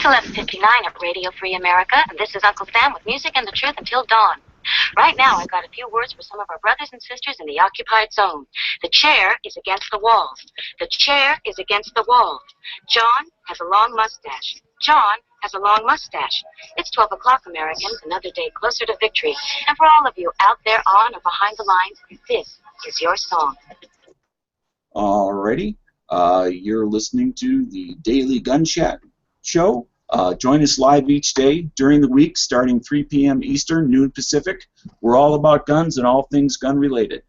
It's 11:59 at Radio Free America, and this is Uncle Sam with music and the truth until dawn. Right now, I've got a few words for some of our brothers and sisters in the occupied zone. The chair is against the wall. The chair is against the wall. John has a long mustache. John has a long mustache. It's 12 o'clock, Americans, another day closer to victory. And for all of you out there on or behind the lines, this is your song. Alrighty. You're listening to the Daily Gun Chat Show. Join us live each day during the week, starting 3 p.m. Eastern, noon Pacific. We're all about guns and all things gun-related.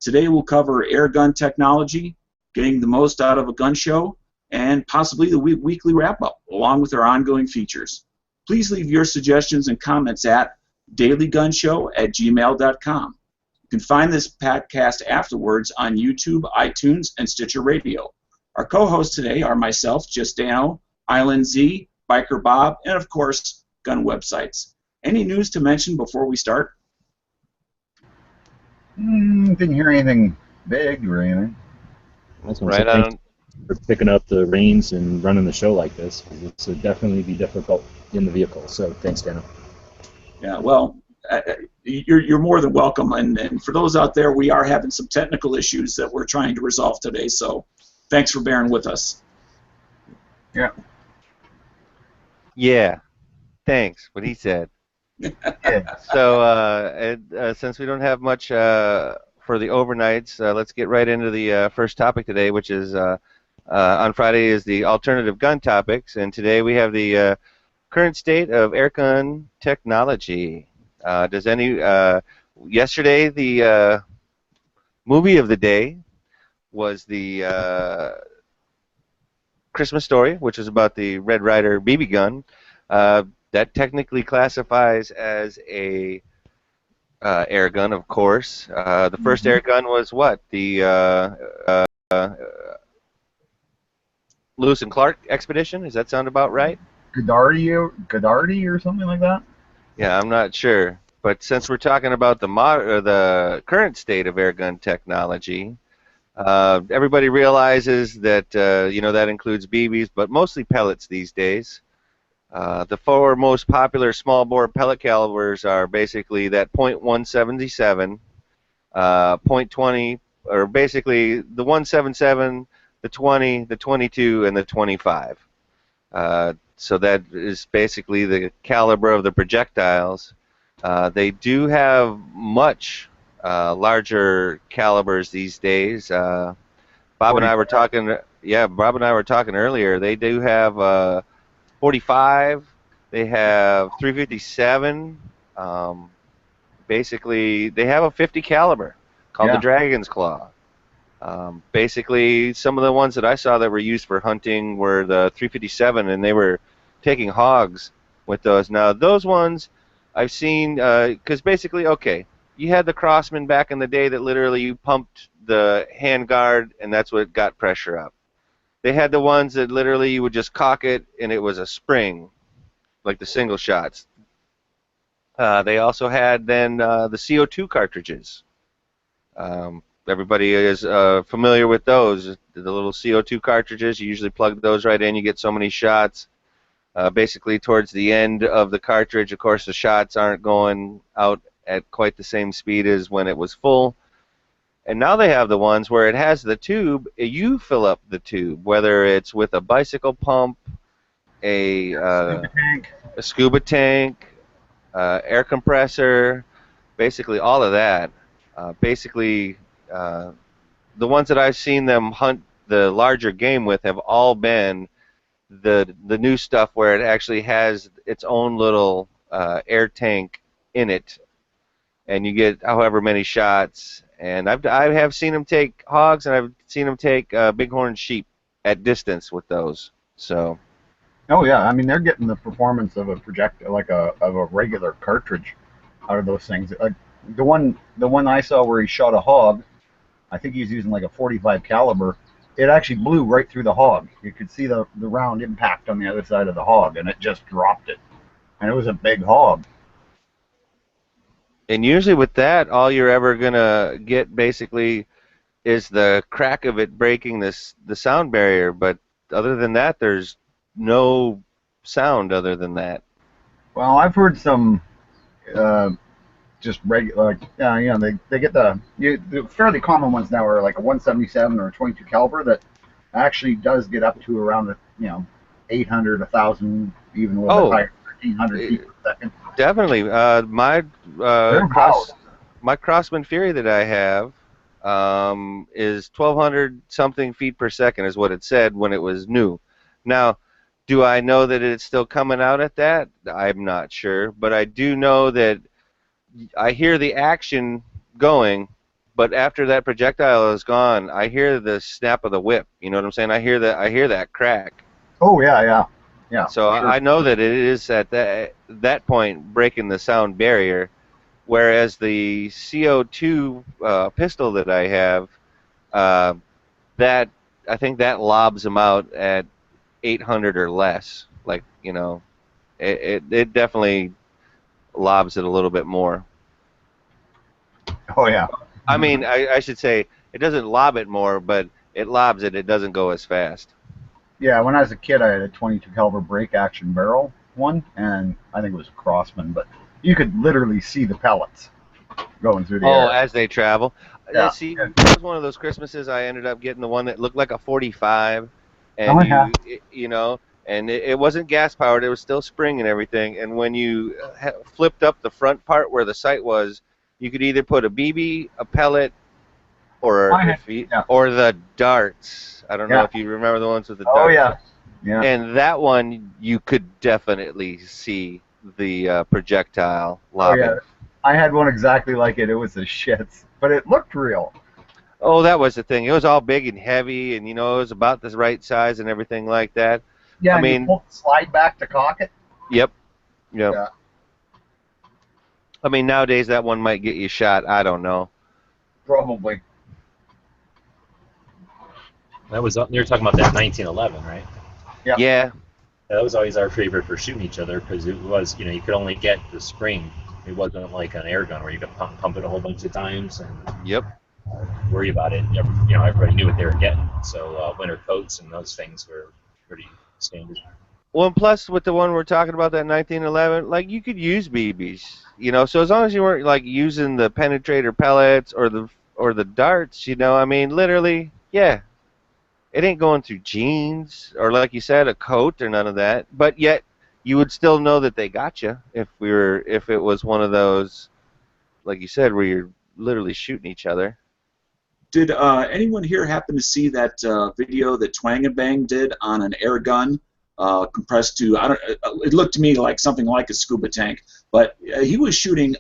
Today we'll cover air gun technology, getting the most out of a gun show, and possibly the weekly wrap-up, along with our ongoing features. Please leave your suggestions and comments at dailygunshow@gmail.com. You can find this podcast afterwards on YouTube, iTunes, and Stitcher Radio. Our co-hosts today are myself, Just Dano, Island Z, Biker Bob, and of course, gun websites. Any news to mention before we start? Didn't hear anything big or anything. Right on. For picking up the reins and running the show like this. It would definitely be difficult in the vehicle. So thanks, Dano. Yeah, well, you're more than welcome. And for those out there, we are having some technical issues that we're trying to resolve today. So thanks for bearing with us. Yeah. Yeah, thanks. What he said. So since we don't have much for the overnights, let's get right into the first topic today, which is on Friday is the alternative gun topics, and today we have the current state of air gun technology. Yesterday the movie of the day was the Christmas Story, which is about the Red Ryder BB gun. That technically classifies as a air gun, of course. The first air gun was what? The Lewis and Clark expedition? Does that sound about right? Godardi or something like that? Yeah, I'm not sure. But since we're talking about the current state of air gun technology, everybody realizes that that includes BBs, but mostly pellets these days. The four most popular small bore pellet calibers are basically that .177, .20, or basically the 177, the 20, the 22, and the 25. So that is basically the caliber of the projectiles. They do have much larger calibers these days. Bob and I were talking. Yeah, Bob and I were talking earlier. They do have 45. They have 357. Basically, they have a 50 caliber called the Dragon's Claw. Basically, some of the ones that I saw that were used for hunting were the 357, and they were taking hogs with those. Now, those ones I've seen, because basically, okay, you had the Crossman back in the day that literally you pumped the handguard, and that's what got pressure up. They had the ones that literally you would just cock it, and it was a spring, like the single shots. They also had then the CO2 cartridges. Everybody is familiar with those. The little CO2 cartridges, you usually plug those right in, you get so many shots. Basically, towards the end of the cartridge, of course, the shots aren't going out at quite the same speed as when it was full. And now they have the ones where it has the tube, you fill up the tube, whether it's with a bicycle pump, a scuba tank, air compressor, basically all of that. Basically, the ones that I've seen them hunt the larger game with have all been the new stuff where it actually has its own little air tank in it, and you get however many shots. And I have seen them take hogs, and I've seen them take bighorn sheep at distance with those. So. Oh yeah, I mean they're getting the performance of a of a regular cartridge out of those things. The one I saw where he shot a hog, I think he was using like a 45 caliber. It actually blew right through the hog. You could see the round impact on the other side of the hog, and it just dropped it. And it was a big hog. And usually with that, all you're ever going to get basically is the crack of it breaking the sound barrier. But other than that, there's no sound other than that. Well, I've heard some just regular, they get the fairly common ones now are like a 177 or a 22 caliber that actually does get up to around 800, 1,000, even a little bit higher, 1,300 feet per second. Definitely. My Crossman Fury that I have is 1,200 something feet per second is what it said when it was new. Now, do I know that it's still coming out at that? I'm not sure, but I do know that I hear the action going, but after that projectile is gone, I hear the snap of the whip. You know what I'm saying? I hear that crack. Oh yeah. So sure. I know that it is at that point breaking the sound barrier, whereas the CO2 pistol that I have, that I think that lobs them out at 800 or less. Like, it definitely lobs it a little bit more. Oh yeah. I mean, I should say it doesn't lob it more, but it lobs it. It doesn't go as fast. Yeah, when I was a kid, I had a 22 caliber break action barrel one, and I think it was a Crossman, but you could literally see the pellets going through the air. Oh, as they travel. Yeah. See, that was one of those Christmases I ended up getting the one that looked like a 45, and and it wasn't gas powered. It was still spring and everything. And when you flipped up the front part where the sight was, you could either put a BB, a pellet, or the darts. I don't know if you remember the ones with the darts. Oh yeah. And that one you could definitely see the projectile lobbing. Oh yeah. I had one exactly like it. It was the shits, but it looked real. Oh, that was the thing. It was all big and heavy, and it was about the right size and everything like that. Yeah, I mean, you pull the slide back to cock it. Yep. Yeah. I mean, nowadays that one might get you shot. I don't know. Probably. That was you're talking about that 1911, right? Yeah. That was always our favorite for shooting each other because it was, you could only get the spring. It wasn't like an air gun where you could pump it a whole bunch of times and worry about it. Everybody knew what they were getting. So winter coats and those things were pretty standard. Well, and plus with the one we're talking about, that 1911, like you could use BBs, So as long as you weren't like using the penetrator pellets or the darts, I mean, literally, yeah. It ain't going through jeans or, like you said, a coat or none of that. But yet, you would still know that they got you if it was one of those, like you said, where you're literally shooting each other. Did anyone here happen to see that video that Twang and Bang did on an air gun compressed to? It looked to me like something like a scuba tank, but he was shooting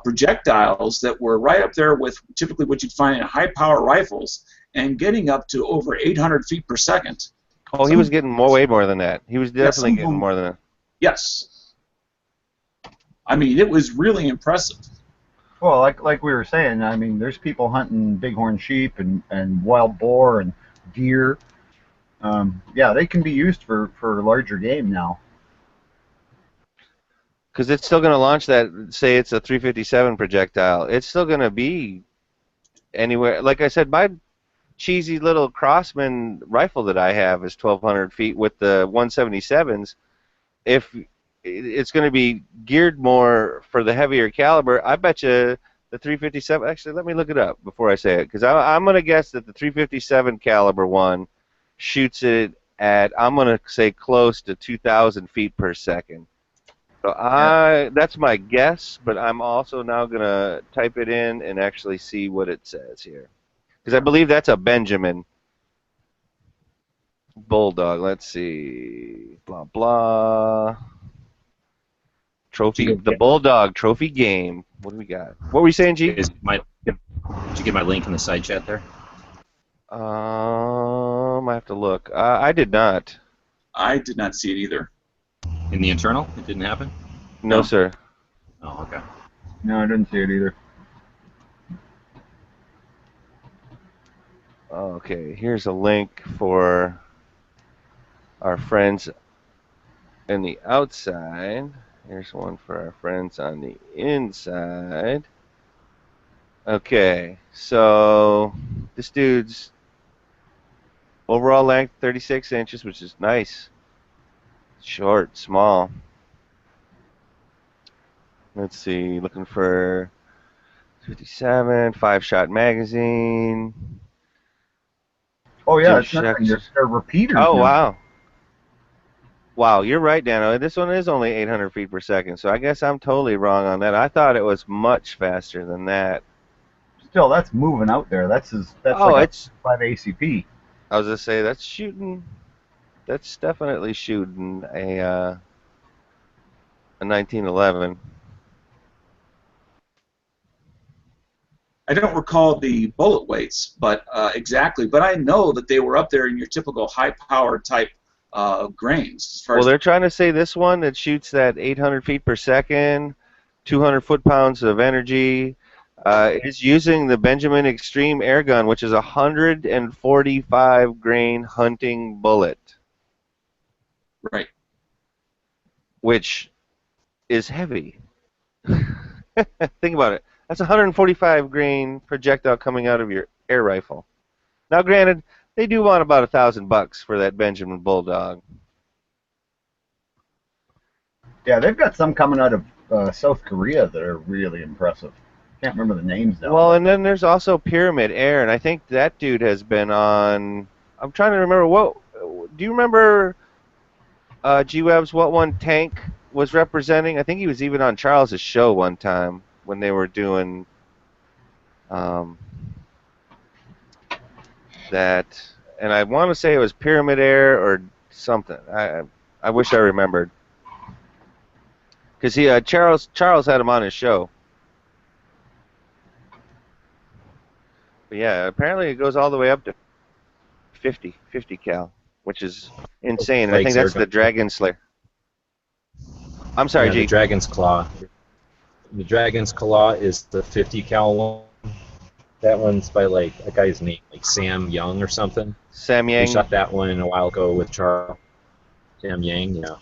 projectiles that were right up there with typically what you'd find in high-power rifles, and getting up to over 800 feet per second. Oh, he was getting way more than that. He was definitely getting more than that. Yes. I mean, it was really impressive. Well, like we were saying, I mean, there's people hunting bighorn sheep and wild boar and deer. Yeah, they can be used for larger game now. Because it's still going to launch that, say it's a 357 projectile. It's still going to be anywhere. Like I said, my cheesy little Crossman rifle that I have is 1,200 feet with the 177s. If it's going to be geared more for the heavier caliber, I bet you the 357. Actually, let me look it up before I say it, because I'm going to guess that the 357 caliber one shoots it at, I'm going to say, close to 2,000 feet per second. So that's my guess, but I'm also now going to type it in and actually see what it says here. Because I believe that's a Benjamin Bulldog. Let's see. Blah, blah. Trophy. The Bulldog trophy game. What do we got? What were you saying, G? Did you get my link in the side chat there? I have to look. I did not. I did not see it either. In the internal? It didn't happen? No, sir. Oh, okay. No, I didn't see it either. Okay, here's a link for our friends on the outside. Here's one for our friends on the inside. Okay, so this dude's overall length 36 inches, which is nice. Short, small. Let's see, looking for 57, 5-shot magazine. Oh yeah, Jim it's not Schechter. they're repeaters Oh now. wow. Wow, you're right, Dano. This one is only 800 feet per second, so I guess I'm totally wrong on that. I thought it was much faster than that. Still, that's moving out there. That's Oh, like it's. a 5 ACP. I was gonna say that's shooting. That's definitely shooting a 1911. I don't recall the bullet weights, but exactly. But I know that they were up there in your typical high-power type grains. As far Well, as they're trying to say this one that shoots that 800 feet per second, 200 foot-pounds of energy, is using the Benjamin Extreme air gun, which is a 145 grain hunting bullet, right. which is heavy. Think about it. That's a 145 grain projectile coming out of your air rifle. Now, granted, they do want about $1,000 for that Benjamin Bulldog. Yeah, they've got some coming out of South Korea that are really impressive. Can't remember the names now. Well, and then there's also Pyramid Air, and I think that dude has been on. I'm trying to remember what. Do you remember G-Webs what one tank was representing? I think he was even on Charles's show one time when they were doing that, and I want to say it was Pyramid Air or something. I wish I remembered because he Charles had him on his show. But yeah, apparently it goes all the way up to 50 cal, which is insane. I think that's the Dragon Slayer. I'm sorry, Yeah, G. the Dragon's Claw. The Dragon's Claw is the 50 cal one. That one's by like a guy's name, like Sam Young or something. Sam We Yang. shot that one a while ago with Charles. Sam Yang, yeah.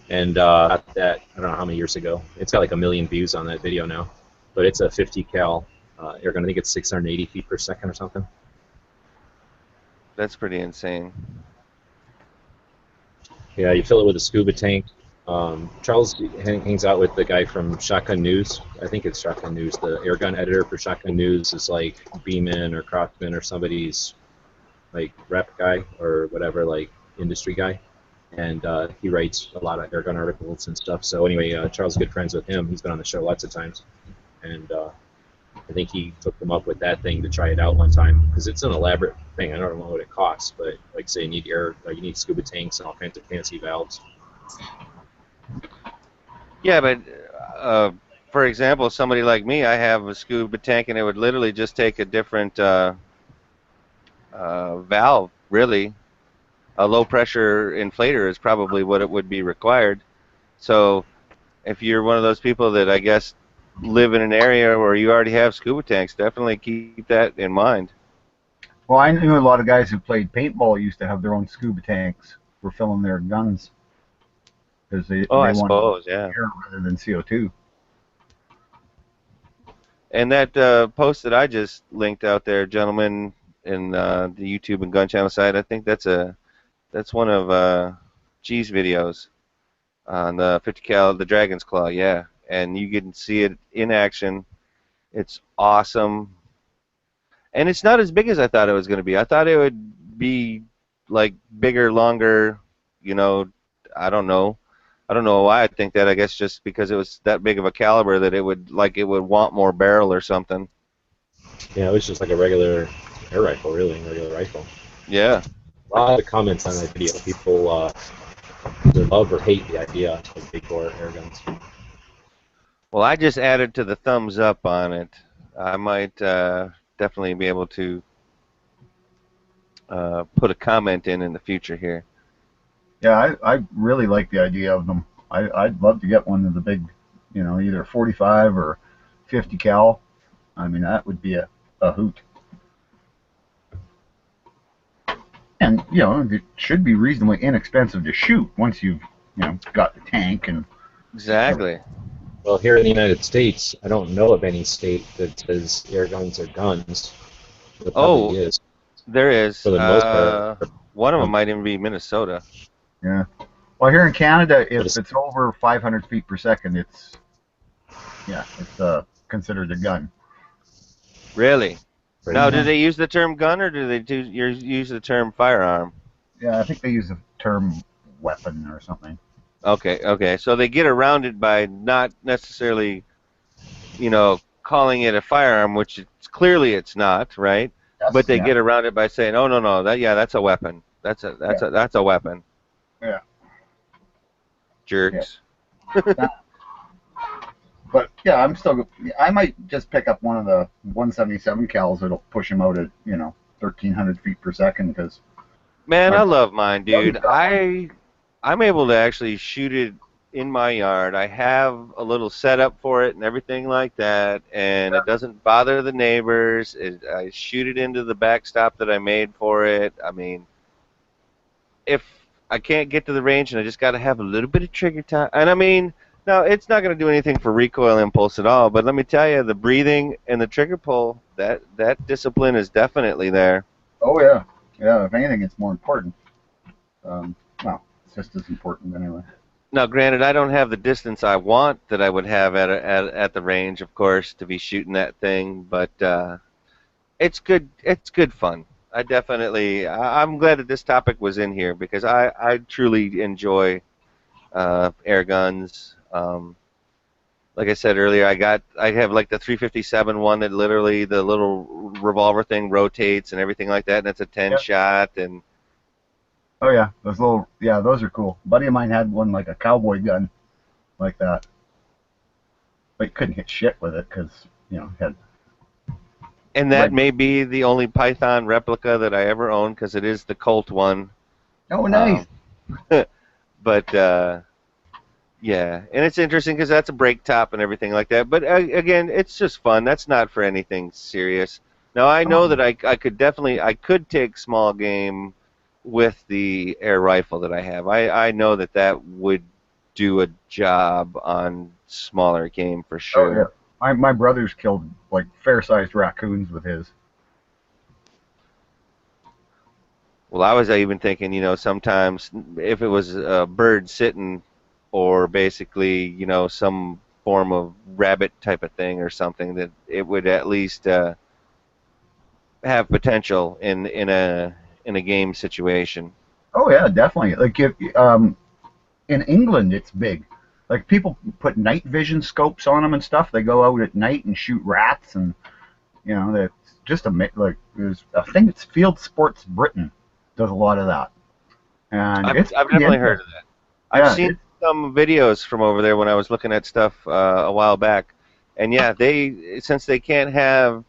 And that I don't know how many years ago. It's got like 1 million views on that video now, but it's a 50 cal air gun. I think it's 680 feet per second or something. That's pretty insane. Yeah, you fill it with a scuba tank. Charles hangs out with the guy from Shotgun News. I think it's Shotgun News. The air gun editor for Shotgun News is like Beeman or Crossman or somebody's like rep guy or whatever, like industry guy. And he writes a lot of air gun articles and stuff. So anyway, Charles is good friends with him. He's been on the show lots of times. And I think he took them up with that thing to try it out one time because it's an elaborate thing. I don't know what it costs, but like say you need you need scuba tanks and all kinds of fancy valves. Yeah, but for example, somebody like me, I have a scuba tank, and it would literally just take a different valve, really. A low-pressure inflator is probably what it would be required. So if you're one of those people that I guess live in an area where you already have scuba tanks, definitely keep that in mind. Well, I knew a lot of guys who played paintball used to have their own scuba tanks for filling their guns because they I wanted suppose, yeah. air rather than CO2. And that post that I just linked out there, gentlemen, in the YouTube and Gun Channel side, I think that's one of G's videos on the 50 cal, the Dragon's Claw, yeah. And you can see it in action. It's awesome. And it's not as big as I thought it was going to be. I thought it would be like bigger, longer, you know, I don't know. I don't know why I think that. I guess just because it was that big of a caliber that it would want more barrel or something. Yeah, it was just like a regular air rifle, really, a regular rifle. Yeah. A lot of comments on that video. People either love or hate the idea of big bore air guns. Well, I just added to the thumbs up on it. I might definitely be able to put a comment in the future here. Yeah, I really like the idea of them. I'd love to get one of the big, you know, either 45 or 50 cal. I mean, that would be a hoot. And, you know, it should be reasonably inexpensive to shoot once you've, you know, got the tank and... Exactly. Well, here in the United States, I don't know of any state that says air guns are guns. There probably is. There is. For the most part. One of them might even be Minnesota. Yeah. Well, here in Canada, if it's over 500 feet per second, it's considered a gun. Really? Right. Now, do they use the term gun or do they use the term firearm? Yeah, I think they use the term weapon or something. Okay. So they get around it by not necessarily, calling it a firearm, which clearly it's not, right? But they get around it by saying, "Oh no, that's a weapon. That's a weapon." Yeah. Jerks. Yeah. But yeah, I might just pick up one of the 177 cals that'll push them out at 1,300 feet per second because. Man, I love mine, dude. I'm able to actually shoot it in my yard. I have a little setup for it and everything like that, and it doesn't bother the neighbors. I shoot it into the backstop that I made for it. I mean, if I can't get to the range and I just got to have a little bit of trigger time, and I mean, no, it's not going to do anything for recoil impulse at all, but let me tell you, the breathing and the trigger pull, that discipline is definitely there. Oh, yeah. Yeah, if anything, it's more important. Well, it's just as important anyway. Now, granted, I don't have the distance I want that I would have at the range, of course, to be shooting that thing, but it's good. It's good fun. I'm glad that this topic was in here because I truly enjoy air guns. Like I said earlier, I have like the 357 one that literally the little revolver thing rotates and everything like that, and it's a 10 shot and. Oh yeah, those are cool. A buddy of mine had one like a cowboy gun, like that, but he couldn't hit shit with it because had. And that may be the only Python replica that I ever owned because it is the Colt one. Oh, nice. But yeah, and it's interesting because that's a break top and everything like that. But again, it's just fun. That's not for anything serious. Now I know that I could take small game with the air rifle that I have. I know that would do a job on smaller game for sure. Oh, yeah. My brother's killed like fair-sized raccoons with his. Well, I was even thinking, sometimes if it was a bird sitting or basically, some form of rabbit type of thing or something, that it would at least have potential in a game situation. Oh yeah, definitely. Like if in England, it's big. Like people put night vision scopes on them and stuff. They go out at night and shoot rats, and that's just like there's a thing. It's Field Sports Britain does a lot of that, and I've definitely heard of that. I've seen some videos from over there when I was looking at stuff a while back, and yeah, since they can't have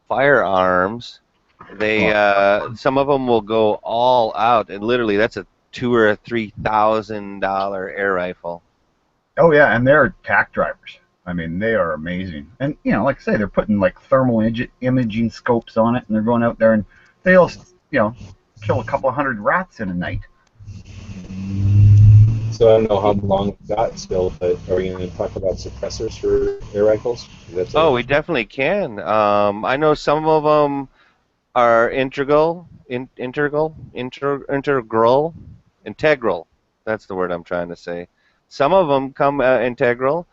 firearms, some of them will go all out, and literally that's a $2,000 or $3,000 air rifle. Oh yeah, and they're tack drivers. I mean, they are amazing. And like I say, they're putting like thermal imaging scopes on it, and they're going out there and they'll kill a couple hundred rats in a night. So I don't know how long we got still, but are we going to talk about suppressors for air rifles? We definitely can. I know some of them are integral. That's the word I'm trying to say. Some of them come integral.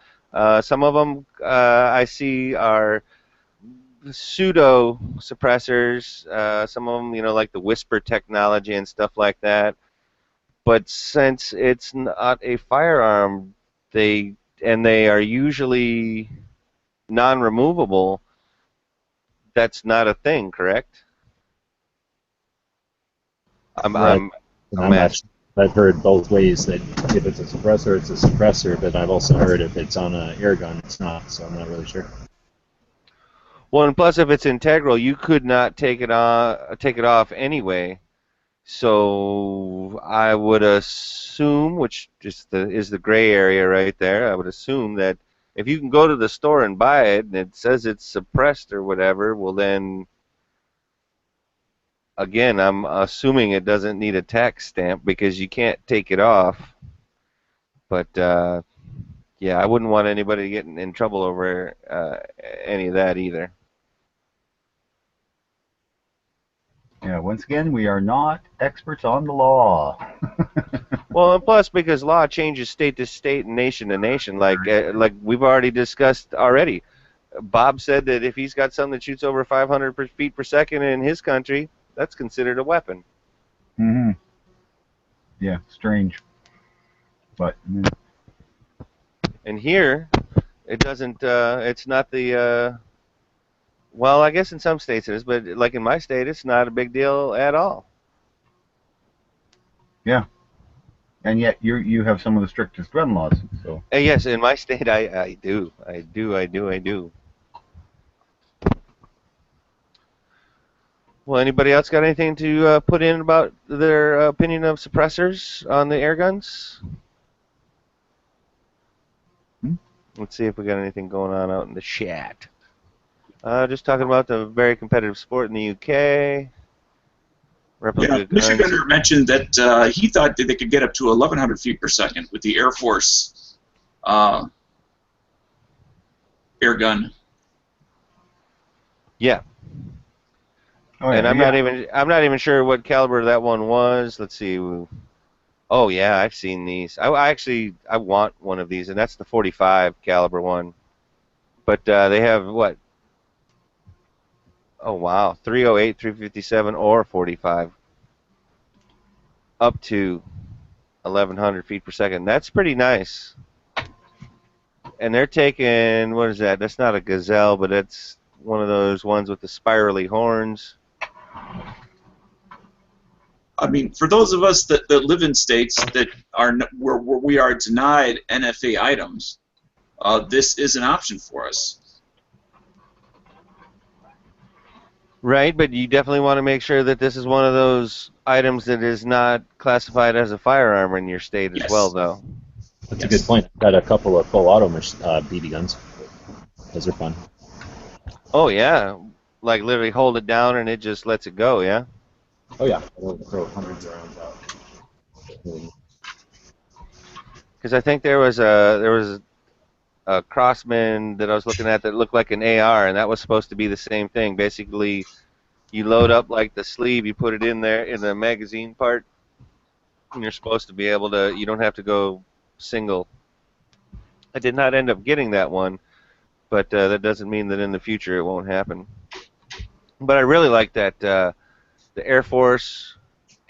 Some of them I see are pseudo suppressors. Some of them, like the whisper technology and stuff like that. But since it's not a firearm, they are usually non-removable. That's not a thing, correct? I've heard both ways that if it's a suppressor, it's a suppressor, but I've also heard if it's on an air gun, it's not, so I'm not really sure. Well, and plus, if it's integral, you could not take it off anyway. So I would assume, which just is the gray area right there, I would assume that if you can go to the store and buy it and it says it's suppressed or whatever, well then, again, I'm assuming it doesn't need a tax stamp because you can't take it off. But yeah, I wouldn't want anybody getting in trouble over any of that either. Yeah, Yeah, once again, we are not experts on the law. Well, and plus because law changes state to state and nation to nation, like we've already discussed already. Bob said that if he's got something that shoots over 500 feet per second in his country, that's considered a weapon. Mm-hmm. Yeah, strange. But and here, it doesn't. It's not the. Well, I guess in some states it is, but like in my state, it's not a big deal at all. Yeah. And yet you have some of the strictest gun laws. So. Yes, in my state, I do. Well, anybody else got anything to put in about their opinion of suppressors on the air guns? Let's see if we got anything going on out in the chat. Just talking about the very competitive sport in the UK. Yeah, Michigander mentioned that he thought that they could get up to 1,100 feet per second with the Air Force air gun. Yeah. Oh, yeah. And I'm not even sure what caliber that one was. Let's see. Oh yeah, I've seen these. I want one of these, and that's the 45 caliber one. But they have what? Oh wow, 308, 357, or 45, up to 1,100 feet per second. That's pretty nice. And they're taking, what is that? That's not a Gazelle, but it's one of those ones with the spirally horns. I mean, for those of us that live in states that are where we are denied NFA items, this is an option for us. Right, but you definitely want to make sure that this is one of those items that is not classified as a firearm in your state as well, though. That's a good point. I've got a couple of full auto BB guns. Those are fun. Oh, yeah. Like literally hold it down and it just lets it go, yeah? Oh, yeah. I'll throw hundreds of rounds out. Because I think there was a Crossman that I was looking at that looked like an AR, and that was supposed to be the same thing. Basically, you load up like the sleeve, you put it in there in the magazine part, and you're supposed to be able to, you don't have to go single. I did not end up getting that one, but that doesn't mean that in the future it won't happen. But I really like that, the Air Force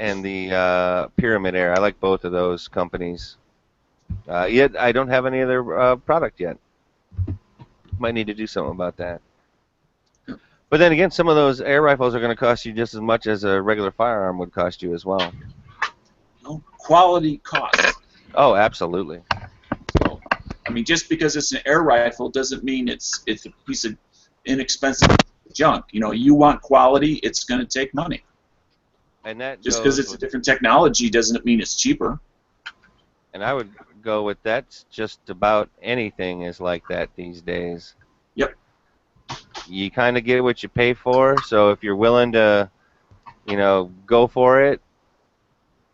and the Pyramid Air. I like both of those companies. Yet I don't have any other product yet. Might need to do something about that. But then again, some of those air rifles are going to cost you just as much as a regular firearm would cost you as well. No, quality cost. Oh, absolutely. So, I mean, just because it's an air rifle doesn't mean it's a piece of inexpensive junk. You know, you want quality, it's going to take money. And that just because it's a different technology doesn't mean it's cheaper. And I would go with that's just about anything is like that these days. Yep. You kind of get what you pay for, so if you're willing to, go for it,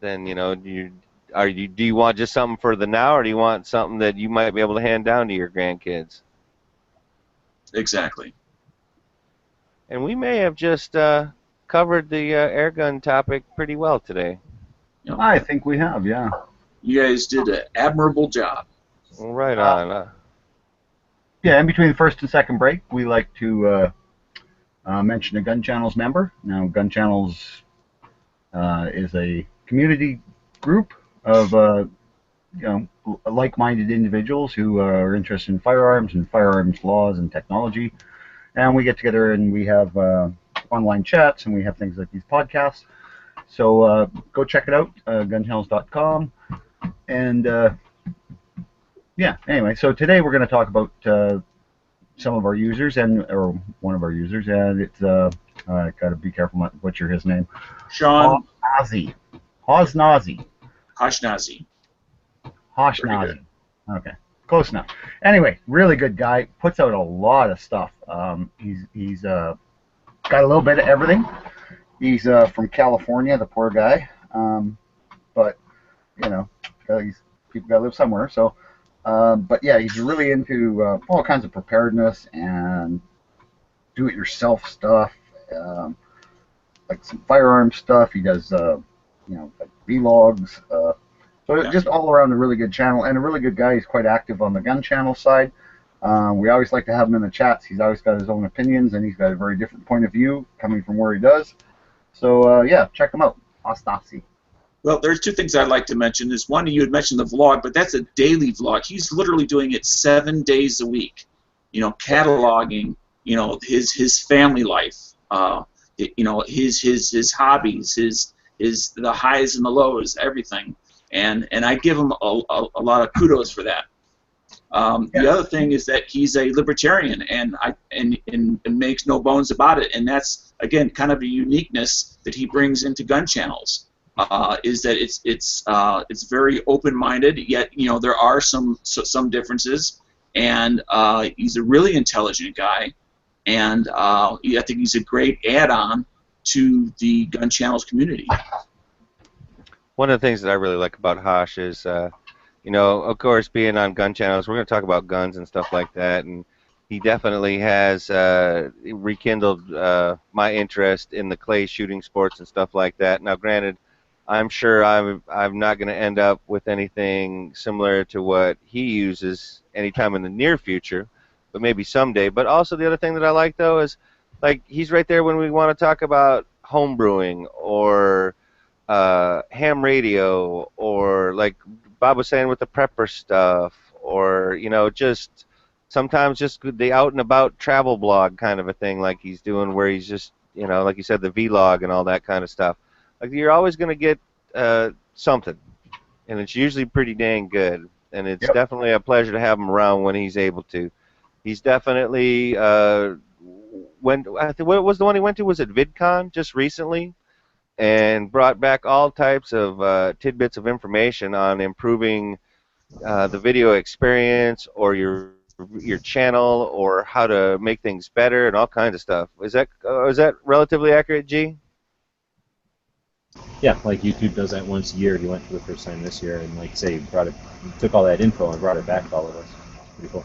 then, do you want just something for the now, or do you want something that you might be able to hand down to your grandkids? Exactly. And we may have just covered the air gun topic pretty well today. Yep. I think we have, yeah. You guys did an admirable job. Right on. Yeah, in between the first and second break, we like to mention a Gun Channels member. Now, Gun Channels is a community group of like-minded individuals who are interested in firearms and firearms laws and technology. And we get together and we have online chats and we have things like these podcasts. So go check it out, gunchannels.com. And yeah, anyway, so today we're going to talk about some of our users or one of our users, and it's I got to be careful not to butcher his name. Sean Hasnazi. Hasnazi. Hashnazi. Hashnazi. Okay, close enough. Anyway, really good guy. Puts out a lot of stuff. He's got a little bit of everything. He's from California, the poor guy. But people got to live somewhere. So, but yeah, he's really into all kinds of preparedness and do-it-yourself stuff. like some firearm stuff. He does like vlogs. So Yeah. just all around a really good channel and a really good guy. He's quite active on the gun channel side. We always like to have him in the chats. He's always got his own opinions, and he's got a very different point of view coming from where he does. So yeah, check him out. Ostasi. Well, there's two things I'd like to mention. Is one, you had mentioned the vlog, but that's a daily vlog. He's literally doing it 7 days a week. Cataloging, his family life, his hobbies, his the highs and the lows, everything. And I give him a lot of kudos for that. The other thing is that he's a libertarian, and makes no bones about it. And that's, again, kind of a uniqueness that he brings into gun channels. Is that it's very open-minded, yet there are some differences, and he's a really intelligent guy, and I think he's a great add-on to the gun channels community. One of the things that I really like about Hosh is, of course, being on gun channels, we're going to talk about guns and stuff like that, and he definitely has rekindled my interest in the clay shooting sports and stuff like that. Now, granted, I'm sure I'm not going to end up with anything similar to what he uses anytime in the near future, but maybe someday. But also the other thing that I like, though, is like he's right there when we want to talk about home brewing or ham radio, or like Bob was saying with the prepper stuff, or just sometimes just the out and about travel blog kind of a thing like he's doing, where he's just like you said, the vlog and all that kind of stuff. Like, you're always going to get something, and it's usually pretty dang good, and it's definitely a pleasure to have him around when he's able to. He's definitely what was the one he went to? Was it VidCon just recently? And brought back all types of tidbits of information on improving the video experience, or your channel, or how to make things better, and all kinds of stuff. Is that relatively accurate, G? Yeah, like YouTube does that once a year. He went for the first time this year, and like I say, took all that info and brought it back to all of us. Pretty cool.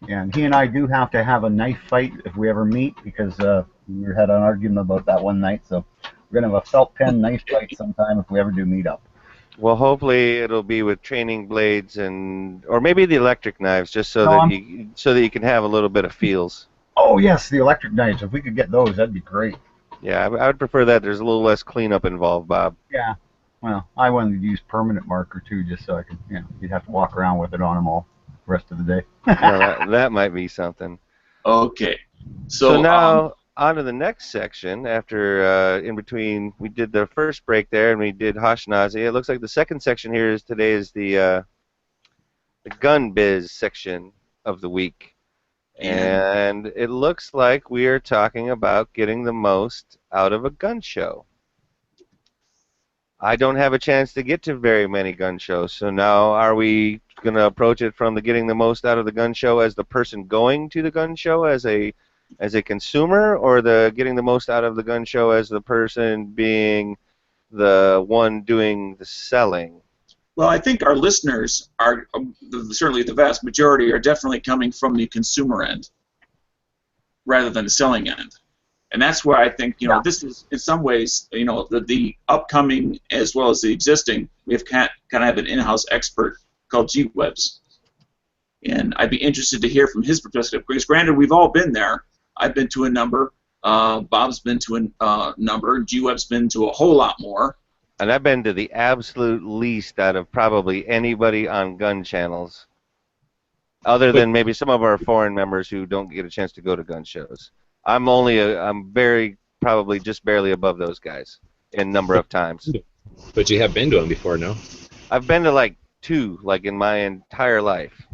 Yeah, and he and I do have to have a knife fight if we ever meet, because we had an argument about that one night. So we're gonna have a felt pen knife fight sometime if we ever do meet up. Well, hopefully it'll be with training blades or maybe the electric knives, just so that you can have a little bit of feels. Oh yes, the electric knives. If we could get those, that'd be great. Yeah, I would prefer that. There's a little less cleanup involved, Bob. Yeah. Well, I wanted to use permanent marker too, just so I could, you'd have to walk around with it on them all the rest of the day. Well, that might be something. Okay. So now on to the next section. After in between, we did the first break there, and we did Hashnazi. It looks like the second section here is the gun biz section of the week, and it looks like we are talking about getting the most out of a gun show. I don't have a chance to get to very many gun shows, so now are we going to approach it from the getting the most out of the gun show as the person going to the gun show as a consumer, or the getting the most out of the gun show as the person being the one doing the selling? Well, I think our listeners are, certainly the vast majority, are definitely coming from the consumer end rather than the selling end. And that's where I think, this is, in some ways, the upcoming as well as the existing, we have kind of have an in-house expert called G-Webs. And I'd be interested to hear from his perspective, because granted, we've all been there. I've been to a number. Bob's been to a number. G-Web's been to a whole lot more. And I've been to the absolute least out of probably anybody on gun channels, other than maybe some of our foreign members who don't get a chance to go to gun shows. I'm very probably just barely above those guys in number of times. But you have been to them before, no? I've been to like 2, like in my entire life,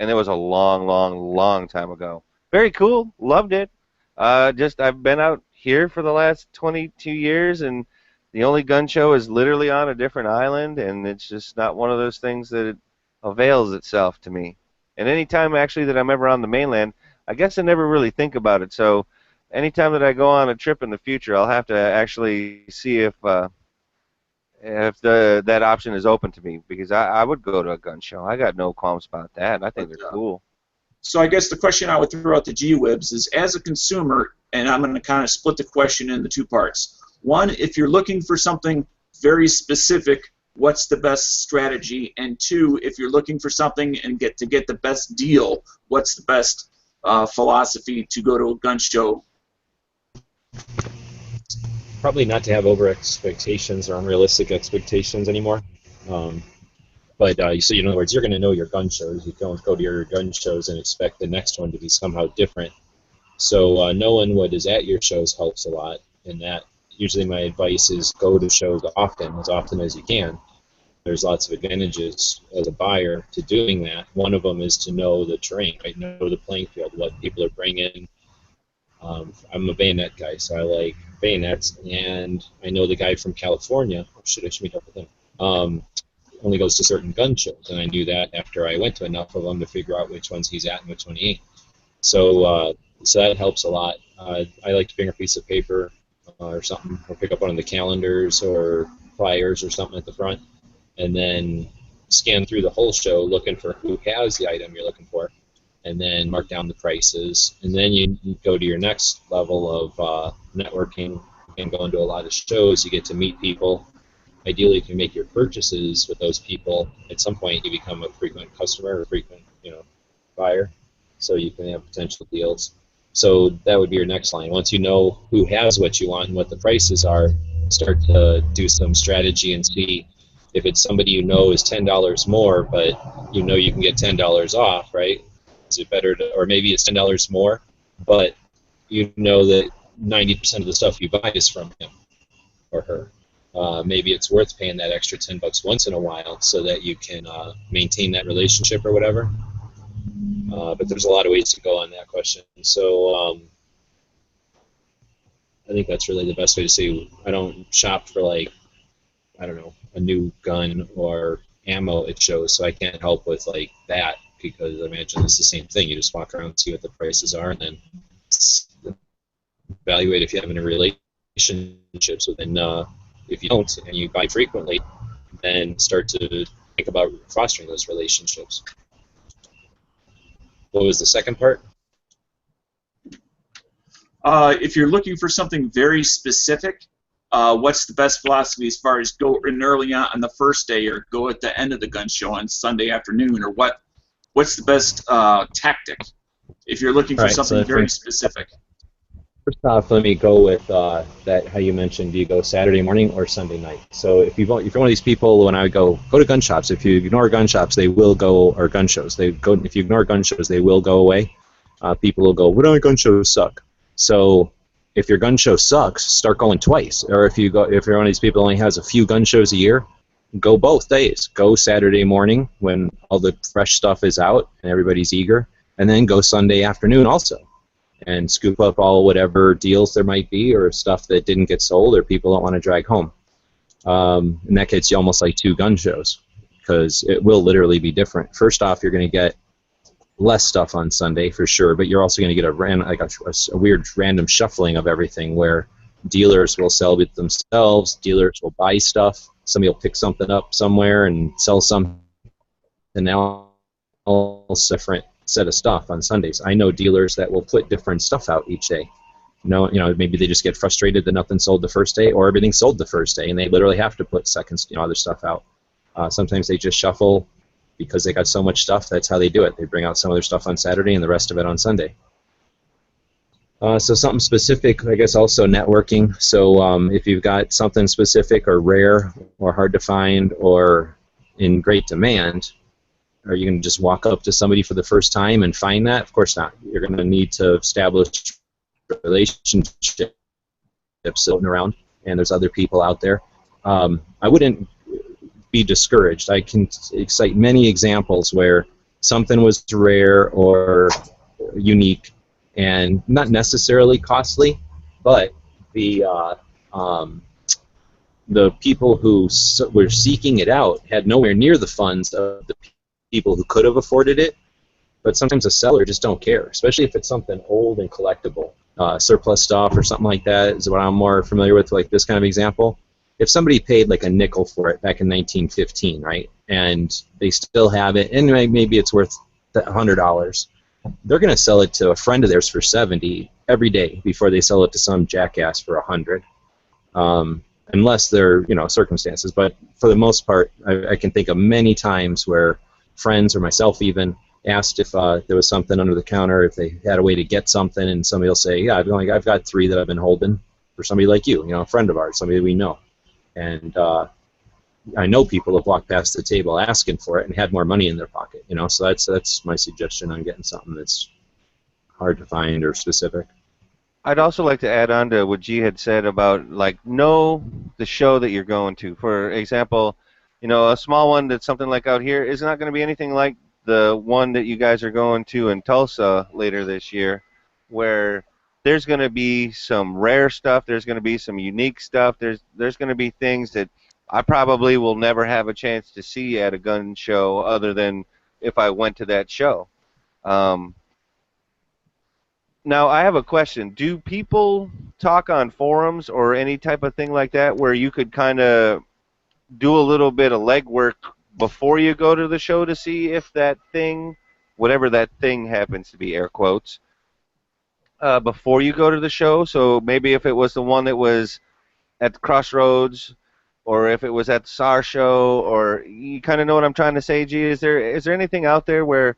and it was a long, long, long time ago. Very cool, loved it. I've been out here for the last 22 years, and the only gun show is literally on a different island, and it's just not one of those things that it avails itself to me. And any time actually that I'm ever on the mainland, I guess I never really think about it. So anytime that I go on a trip in the future, I'll have to actually see if if that option is open to me, because I would go to a gun show. I got no qualms about that. I think they're cool. So I guess the question I would throw out to G-Wibs is, as a consumer, and I'm going to kind of split the question into two parts. One, if you're looking for something very specific, what's the best strategy? And two, if you're looking for something and get the best deal, what's the best philosophy to go to a gun show? Probably not to have over expectations or unrealistic expectations anymore. But so in other words, you're going to know your gun shows. You don't go to your gun shows and expect the next one to be somehow different. So knowing what is at your shows helps a lot. And that usually my advice is go to shows as often as you can. There's lots of advantages as a buyer to doing that. One of them is to know the terrain, right? Know the playing field, what people are bringing. I'm a bayonet guy, so I like bayonets, and I know the guy from California. I should meet up with him. Only goes to certain gun shows, and I knew that after I went to enough of them to figure out which ones he's at and which one he ain't. So that helps a lot. I like to bring a piece of paper or something, or pick up one of the calendars or flyers or something at the front, and then scan through the whole show looking for who has the item you're looking for, and then mark down the prices, and then you go to your next level of networking and go into a lot of shows. You get to meet people. Ideally, if you make your purchases with those people, at some point you become a frequent customer or frequent, buyer, so you can have potential deals. So that would be your next line. Once you know who has what you want and what the prices are, start to do some strategy and see if it's somebody you know is $10 more, but you know you can get $10 off, right? Is it better to, or maybe it's $10 more, but you know that 90% of the stuff you buy is from him or her. Maybe it's worth paying that extra $10 once in a while so that you can maintain that relationship or whatever. But there's a lot of ways to go on that question. So I think that's really the best way to say. I don't shop for, like, I don't know, a new gun or ammo at shows, so I can't help with like that, because I imagine it's the same thing. You just walk around and see what the prices are, and then evaluate if you have any relationships with them. If you don't, and you buy frequently, then start to think about fostering those relationships. What was the second part? If you're looking for something very specific, what's the best philosophy as far as go in early on the first day, or go at the end of the gun show on Sunday afternoon, or what's the best tactic if you're looking for something very specific? First off, let me go with that. How you mentioned, do you go Saturday morning or Sunday night? So if you're one of these people, when I go to gun shops, if you ignore gun shops, they will go, or gun shows. If you ignore gun shows, they will go away. People will go, "What do gun shows suck?" So if your gun show sucks, start going twice. Or if you're one of these people who only has a few gun shows a year, go both days. Go Saturday morning when all the fresh stuff is out and everybody's eager, and then go Sunday afternoon also, and scoop up all whatever deals there might be, or stuff that didn't get sold or people don't want to drag home. In that case, you almost like two gun shows, because it will literally be different. First off, you're going to get less stuff on Sunday for sure, but you're also going to get a weird random shuffling of everything, where dealers will sell it themselves, dealers will buy stuff, somebody will pick something up somewhere and sell something else, different set of stuff on Sundays. I know dealers that will put different stuff out each day. Maybe they just get frustrated that nothing sold the first day, or everything sold the first day, and they literally have to put other stuff out. Sometimes they just shuffle because they got so much stuff. That's how they do it. They bring out some of their stuff on Saturday and the rest of it on Sunday. So something specific, I guess, also networking. So if you've got something specific or rare or hard to find or in great demand, are you going to just walk up to somebody for the first time and find that? Of course not. You're going to need to establish relationships floating around, and there's other people out there. I wouldn't be discouraged. I can cite many examples where something was rare or unique and not necessarily costly, but the people who were seeking it out had nowhere near the funds of the people who could have afforded it. But sometimes a seller just don't care, especially if it's something old and collectible. Surplus stuff or something like that is what I'm more familiar with, like this kind of example. if somebody paid like a nickel for it back in 1915, right, and they still have it, and maybe it's worth $100, they're going to sell it to a friend of theirs for 70 every day before they sell it to some jackass for 100, unless they're, you know, circumstances. But for the most part, I can think of many times where friends or myself even asked if there was something under the counter, if they had a way to get something, and somebody will say, yeah, I've got 3 that I've been holding for somebody like you, a friend of ours, somebody we know. And I know people have walked past the table asking for it and had more money in their pocket, so that's my suggestion on getting something that's hard to find or specific. I'd also like to add on to what G had said about, like, know the show that you're going to. For example, a small one that's something like out here is not going to be anything like the one that you guys are going to in Tulsa later this year, where there's going to be some rare stuff, there's going to be some unique stuff, there's going to be things that I probably will never have a chance to see at a gun show other than if I went to that show. Now, I have a question. Do people talk on forums or any type of thing like that where you could kind of do a little bit of legwork before you go to the show to see if that thing, whatever that thing happens to be, air quotes, before you go to the show? So maybe if it was the one that was at the Crossroads, or if it was at the SAR show, or you kind of know what I'm trying to say, G? Is there anything out there where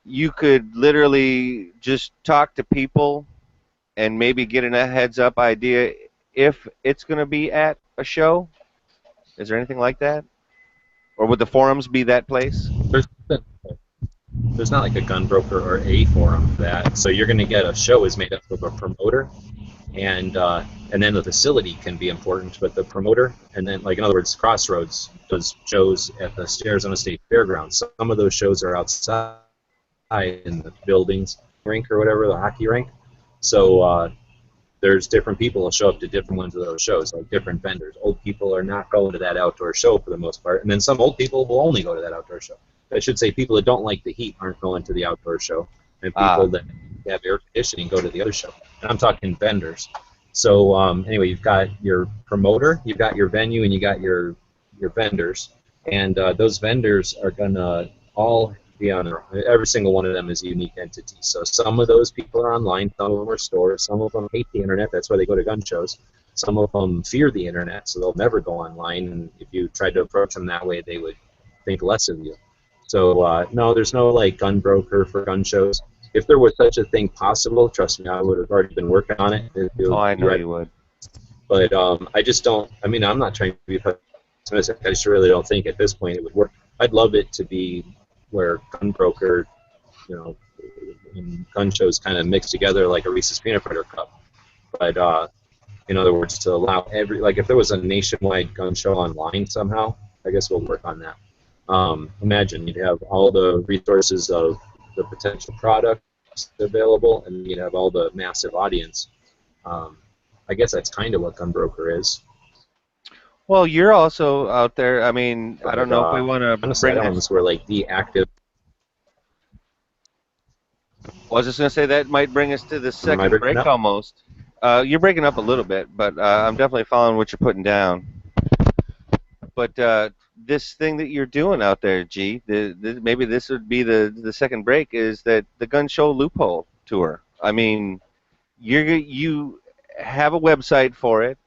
you could literally just talk to people and maybe get a heads-up idea if it's going to be at a show? Is there anything like that? Or would the forums be that place? There's not like a gun broker or a forum for that. So you're going to get a show is made up of a promoter, and then the facility can be important, but the promoter, and then, like, in other words, Crossroads does shows at the Arizona State Fairgrounds. Some of those shows are outside in the buildings, rink or whatever, the hockey rink. So there's different people who show up to different ones of those shows, like different vendors. Old people are not going to that outdoor show for the most part, and then some old people will only go to that outdoor show. I should say people that don't like the heat aren't going to the outdoor show, and people that have air conditioning go to the other show. And I'm talking vendors. So anyway, you've got your promoter, you've got your venue, and you got your vendors, and those vendors are gonna all be on their own. Every single one of them is a unique entity. So some of those people are online, some of them are stores, some of them hate the internet, that's why they go to gun shows. Some of them fear the internet, so they'll never go online, and if you tried to approach them that way, they would think less of you. So no, there's no like gun broker for gun shows. If there was such a thing possible, trust me, I would have already been working on it. I know you would. But I just don't, I'm not trying to be pessimistic, I just really don't think at this point it would work. I'd love it to be where gun broker, and gun shows kind of mix together like a Reese's Peanut Butter Cup. But in other words, to allow if there was a nationwide gun show online somehow, I guess we'll work on that. Imagine you'd have all the resources of the potential products available, and you'd have all the massive audience. I guess that's kind of what gun broker is. Well, you're also out there. I mean, I don't know if we want to bring this. We're like the active. I was just going to say that might bring us to the second break almost. You're breaking up a little bit, but I'm definitely following what you're putting down. But this thing that you're doing out there, G, maybe this would be the second break, is that the Gun Show Loophole Tour. I mean, you have a website for it.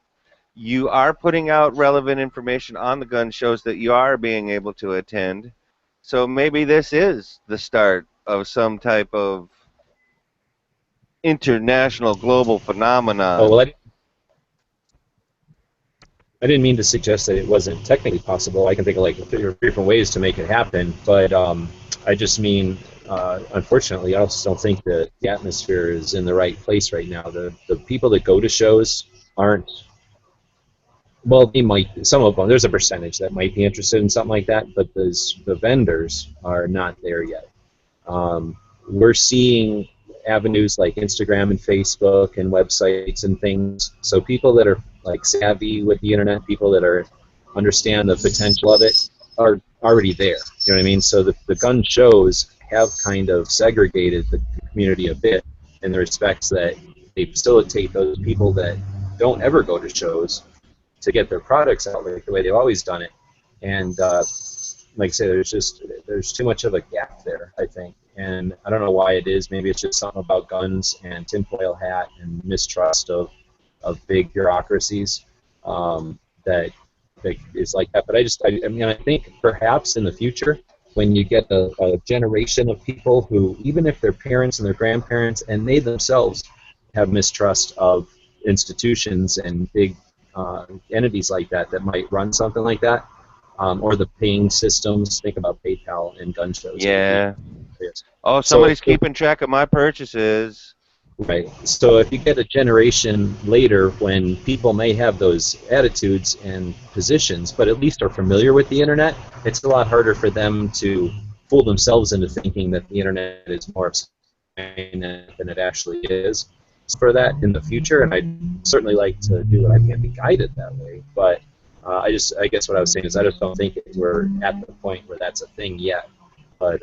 You are putting out relevant information on the gun shows that you are being able to attend. So maybe this is the start of some type of international global phenomenon. Oh, well, I didn't mean to suggest that it wasn't technically possible. I can think of like different ways to make it happen, but I just mean, unfortunately, I also don't think that the atmosphere is in the right place right now. The people that go to shows aren't. Well, they might. Some of them. There's a percentage that might be interested in something like that, but the vendors are not there yet. We're seeing avenues like Instagram and Facebook and websites and things. So people that are like savvy with the internet, people that understand the potential of it, are already there. You know what I mean? So the gun shows have kind of segregated the community a bit in the respects that they facilitate those people that don't ever go to shows to get their products out like the way they've always done it. And like I say, there's too much of a gap there, I think. And I don't know why it is. Maybe it's just something about guns and tinfoil hat and mistrust of big bureaucracies that is like that. But I think perhaps in the future, when you get a generation of people who, even if their parents and their grandparents and they themselves have mistrust of institutions and big entities like that might run something like that, or the paying systems. Think about PayPal and gun shows. Yeah. Oh, somebody's keeping track of my purchases. Right. So if you get a generation later when people may have those attitudes and positions, but at least are familiar with the internet, it's a lot harder for them to fool themselves into thinking that the internet is more than it actually is. For that in the future, and I'd certainly like to do what I can to be guided that way. But I guess what I was saying is I just don't think we're at the point where that's a thing yet. But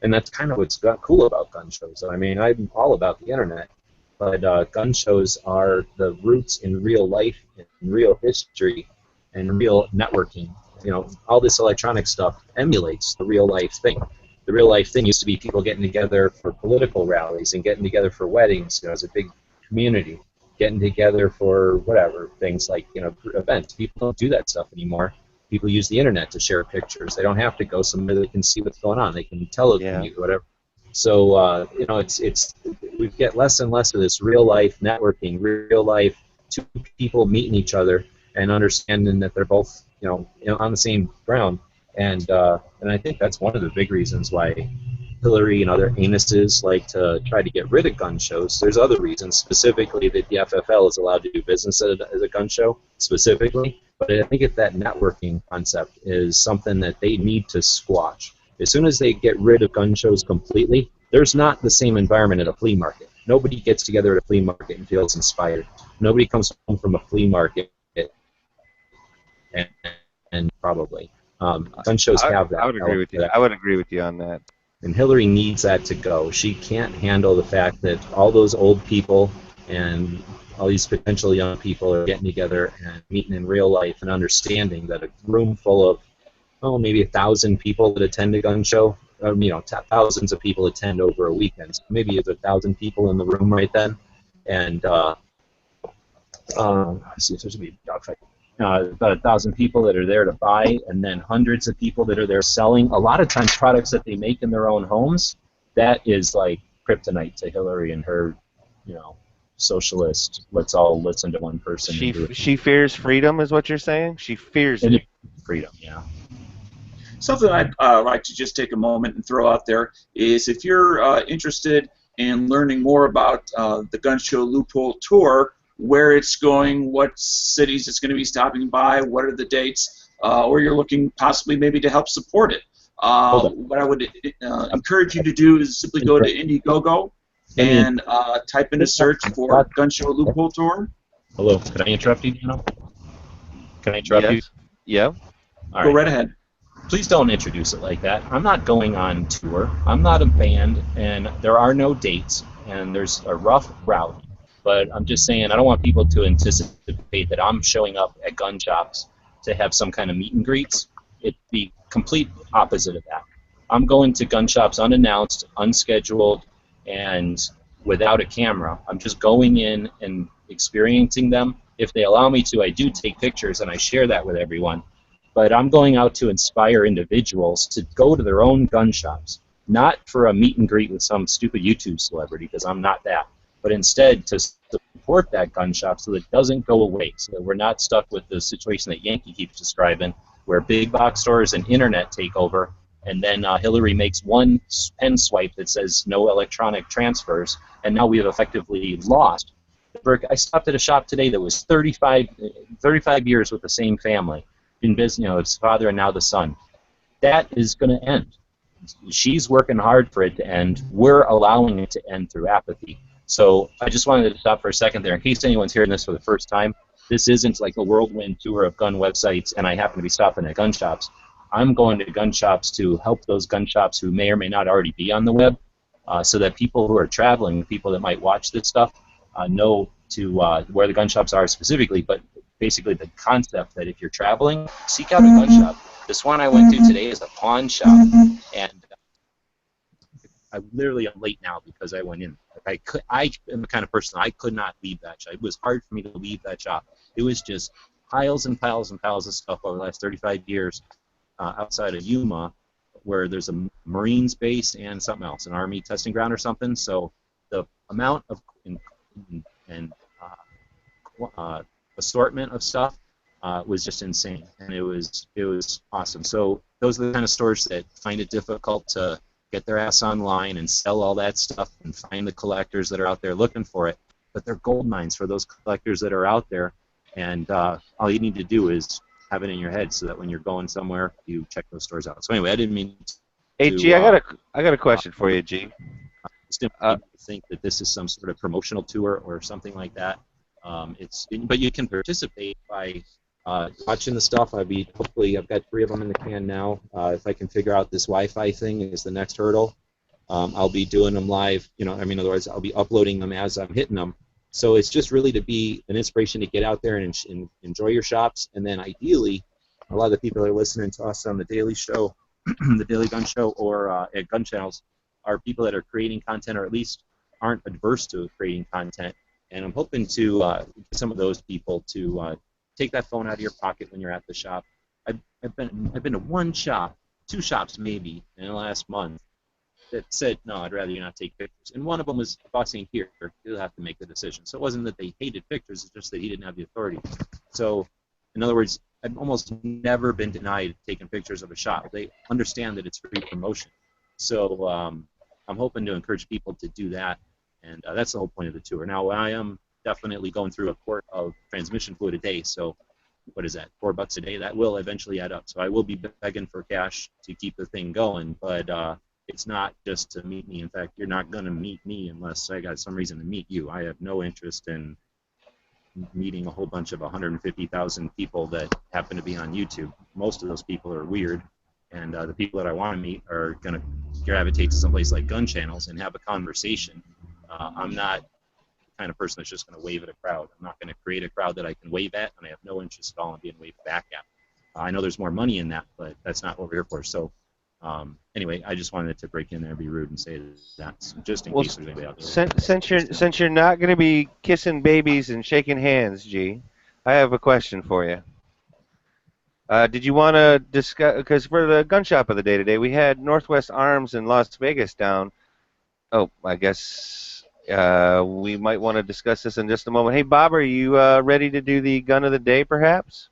and that's kind of what's cool about gun shows. I mean, I'm all about the internet, but gun shows are the roots in real life, in real history, and real networking. You know, all this electronic stuff emulates the real life thing. The real life thing used to be people getting together for political rallies and getting together for weddings, you know, as a big community, getting together for whatever, things like, you know, events. People don't do that stuff anymore. People use the internet to share pictures. They don't have to go somewhere they can see what's going on. They can tell it from you, whatever. So, you know, we get less and less of this real life networking, real life two people meeting each other and understanding that they're both, you know, on the same ground. And I think that's one of the big reasons why Hillary and other anuses like to try to get rid of gun shows. There's other reasons, specifically that the FFL is allowed to do business as a gun show, specifically. But I think if that networking concept is something that they need to squash. As soon as they get rid of gun shows completely, there's not the same environment at a flea market. Nobody gets together at a flea market and feels inspired. Nobody comes home from a flea market and probably. Gun shows have that. I would agree with you. I would agree with you on that. And Hillary needs that to go. She can't handle the fact that all those old people and all these potential young people are getting together and meeting in real life and understanding that a room full of, maybe 1,000 people that attend a gun show, you know, thousands of people attend over a weekend. So maybe there's 1,000 people in the room right then, and let's see if there's going to be a dogfight. About 1,000 people that are there to buy, and then hundreds of people that are there selling. A lot of times, products that they make in their own homes. That is like kryptonite to Hillary and her, you know, socialist. Let's all listen to one person. She fears freedom, is what you're saying? She fears freedom. Yeah. Something I'd like to just take a moment and throw out there is if you're interested in learning more about the Gun Show Loophole Tour, where it's going, what cities it's going to be stopping by, what are the dates, or you're looking possibly maybe to help support it. What I would encourage you to do is simply go to Indiegogo and type in a search for Gun Show Loophole Tour. Hello, can I interrupt you, Dino? Can I interrupt you? Yeah. Go right ahead. Please don't introduce it like that. I'm not going on tour. I'm not a band, and there are no dates, and there's a rough route. But I'm just saying, I don't want people to anticipate that I'm showing up at gun shops to have some kind of meet and greets. It'd be complete opposite of that. I'm going to gun shops unannounced, unscheduled, and without a camera. I'm just going in and experiencing them. If they allow me to, I do take pictures and I share that with everyone. But I'm going out to inspire individuals to go to their own gun shops, not for a meet and greet with some stupid YouTube celebrity, because I'm not that, but instead to support that gun shop so that it doesn't go away, so that we're not stuck with the situation that Yankee keeps describing, where big box stores and internet take over, and then Hillary makes one pen swipe that says no electronic transfers, and now we have effectively lost. I stopped at a shop today that was 35 years with the same family. In business, you know, his father and now the son. That is going to end. She's working hard for it to end. We're allowing it to end through apathy. So I just wanted to stop for a second there. In case anyone's hearing this for the first time, this isn't like a whirlwind tour of gun websites and I happen to be stopping at gun shops. I'm going to gun shops to help those gun shops who may or may not already be on the web, so that people who are traveling, people that might watch this stuff, know to where the gun shops are specifically, but basically the concept that if you're traveling, seek out a gun shop. This one I went to today is a pawn shop, and I literally am late now because I went in. I am the kind of person, I could not leave that shop. It was hard for me to leave that shop. It was just piles and piles and piles of stuff over the last 35 years outside of Yuma, where there's a Marines base and something else, an Army testing ground or something. So the amount of assortment of stuff was just insane, and it was awesome. So those are the kind of stores that find it difficult to get their ass online and sell all that stuff and find the collectors that are out there looking for it. But they're gold mines for those collectors that are out there, and all you need to do is have it in your head so that when you're going somewhere, you check those stores out. So anyway, I didn't mean to... Hey, G, I got a question for you, G. Just didn't think that this is some sort of promotional tour or something like that. But you can participate by watching the stuff. Hopefully I've got 3 of them in the can now. If I can figure out this Wi-Fi thing is the next hurdle. I'll be doing them live. In other words, I'll be uploading them as I'm hitting them. So it's just really to be an inspiration to get out there and enjoy your shops. And then ideally, a lot of the people that are listening to us on the Daily Show, the Daily Gun Show, or at Gun Channels, are people that are creating content, or at least aren't adverse to creating content. And I'm hoping to get some of those people to take that phone out of your pocket when you're at the shop. I've been to one shop, 2 shops maybe in the last month that said, no, I'd rather you not take pictures. And one of them was bossing here. You'll have to make the decision. So it wasn't that they hated pictures, it's just that he didn't have the authority. So, in other words, I've almost never been denied taking pictures of a shop. They understand that it's free promotion. So I'm hoping to encourage people to do that, and that's the whole point of the tour. Now, I am definitely going through a quart of transmission fluid a day, so what is that, $4 a day? That will eventually add up. So I will be begging for cash to keep the thing going, but it's not just to meet me. In fact, you're not going to meet me unless I got some reason to meet you. I have no interest in meeting a whole bunch of 150,000 people that happen to be on YouTube. Most of those people are weird, and the people that I want to meet are going to gravitate to someplace like Gun Channels and have a conversation. I'm not the kind of person that's just going to wave at a crowd. I'm not going to create a crowd that I can wave at, and I have no interest at all in being waved back at. I know there's more money in that, but that's not what we're here for. So anyway, I just wanted to break in there and be rude and say that, just in case there's anybody out there. Since you're not going to be kissing babies and shaking hands, G, I have a question for you. Did you want to discuss, because for the gun shop of the day today, we had Northwest Arms in Las Vegas down. Oh, I guess we might want to discuss this in just a moment. Hey, Bob, are you ready to do the gun of the day, perhaps?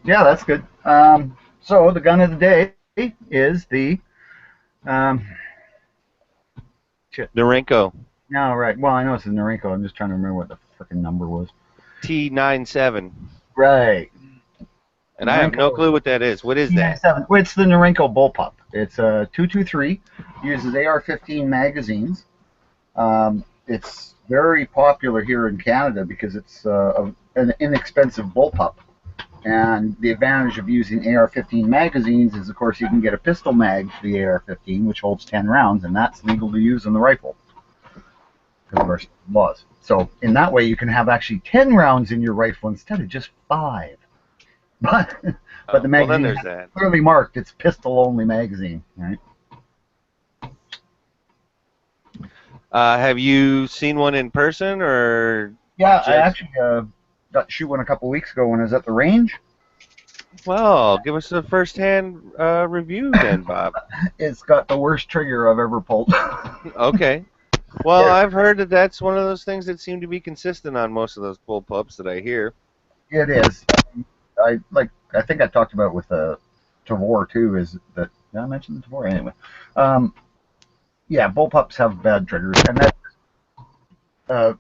Yeah, that's good. So the gun of the day is the Norinco. No, right. Well, I know it's a Norinco. I'm just trying to remember what the freaking number was. T97. Right. And Norinco, I have no clue what that is. What is that? T97. Well, it's the Norinco bullpup. It's a .223. Uses AR-15 magazines. It's very popular here in Canada because it's an inexpensive bullpup. And the advantage of using AR-15 magazines is, of course, you can get a pistol mag for the AR-15, which holds 10 rounds, and that's legal to use in the rifle. Of course, laws. So in that way, you can have actually 10 rounds in your rifle instead of just 5. But the magazine is clearly marked. It's pistol-only magazine, right? Have you seen one in person, or? Yeah, I actually got to shoot one a couple weeks ago when I was at the range. Well, give us a first-hand review then, Bob. It's got the worst trigger I've ever pulled. Okay. Well, yeah. I've heard that that's one of those things that seem to be consistent on most of those bullpups that I hear. It is. I think I talked about it with the Tavor too. Is that? Did I mention the Tavor anyway? Yeah, bullpups have bad triggers, and that's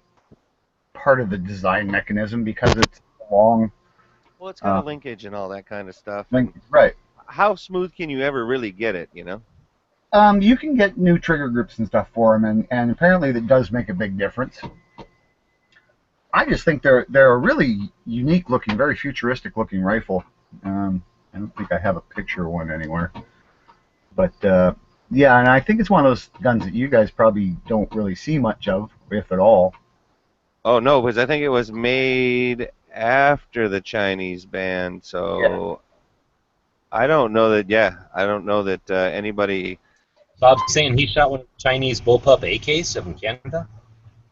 part of the design mechanism because it's long. Well, it's got a linkage and all that kind of stuff. Right. How smooth can you ever really get it? You know. You can get new trigger groups and stuff for them, and apparently that does make a big difference. I just think they're a really unique looking, very futuristic looking rifle. I don't think I have a picture of one anywhere. But yeah, and I think it's one of those guns that you guys probably don't really see much of, if at all. Oh no, because I think it was made after the Chinese ban, so I don't know that. Yeah, I don't know that anybody. Bob's saying he shot one of the Chinese bullpup AKs from Canada.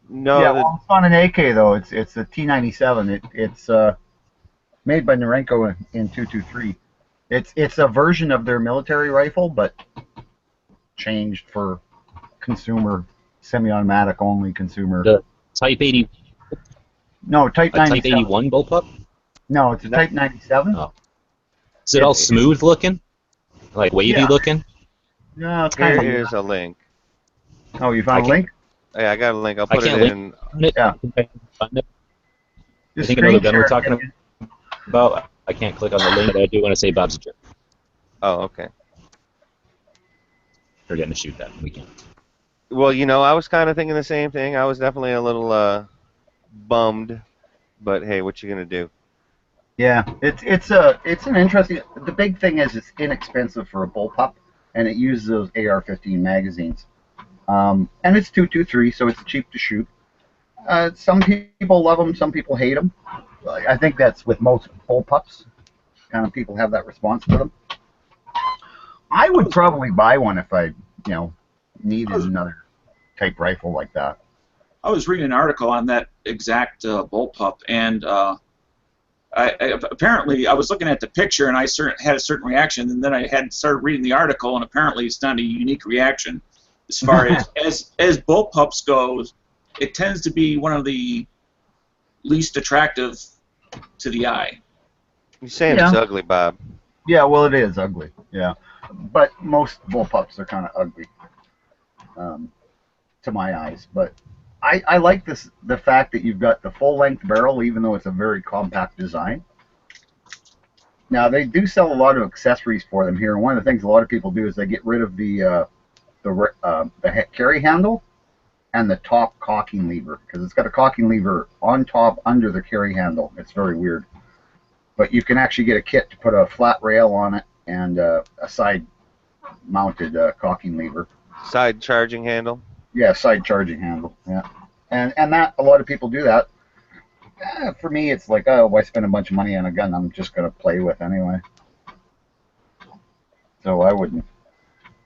Yeah, No, well, it's not an AK though. It's a T97. It's made by Norenko in 223. It's a version of their military rifle, but changed for consumer, semi-automatic only consumer. The Type 80, No, Type a Type 97. 81 bullpup. No, it's a Type 97. Oh. Is it all smooth looking, like wavy Yeah. looking? No, it's kind of. here's a link. Oh, you found a link? Yeah, I got a link. I'll I put it can't in. Yeah. I Just think another screen gun we're share. talking about. I can't click on the link, but I do want to say Bob's a jerk. Oh, okay. We're getting to shoot that. We can't. Well, I was kind of thinking the same thing. I was definitely a little bummed, but hey, what you gonna do? Yeah, it's an interesting. The big thing is it's inexpensive for a bullpup, and it uses those AR-15 magazines. And it's 223, so it's cheap to shoot. Some people love them, some people hate them. I think that's with most bullpups. Kind of people have that response for them. I would probably buy one if I, needed another type rifle like that. I was reading an article on that exact bullpup, and apparently I was looking at the picture and I had a certain reaction, and then I had started reading the article, and apparently it's not a unique reaction. As far as bullpups goes, it tends to be one of the least attractive to the eye. You're saying Yeah. it's ugly, Bob. Yeah, well, it is ugly. Yeah, but most bullpups are kind of ugly to my eyes. But I like the fact that you've got the full-length barrel, even though it's a very compact design. Now they do sell a lot of accessories for them here, and one of the things a lot of people do is they get rid of the carry handle and the top cocking lever, because it's got a cocking lever on top under the carry handle. It's very weird. But you can actually get a kit to put a flat rail on it and a side-mounted cocking lever. Side charging handle. Yeah, side charging handle. Yeah, and that a lot of people do that. For me, it's like, oh, why spend a bunch of money on a gun I'm just gonna play with anyway? So I wouldn't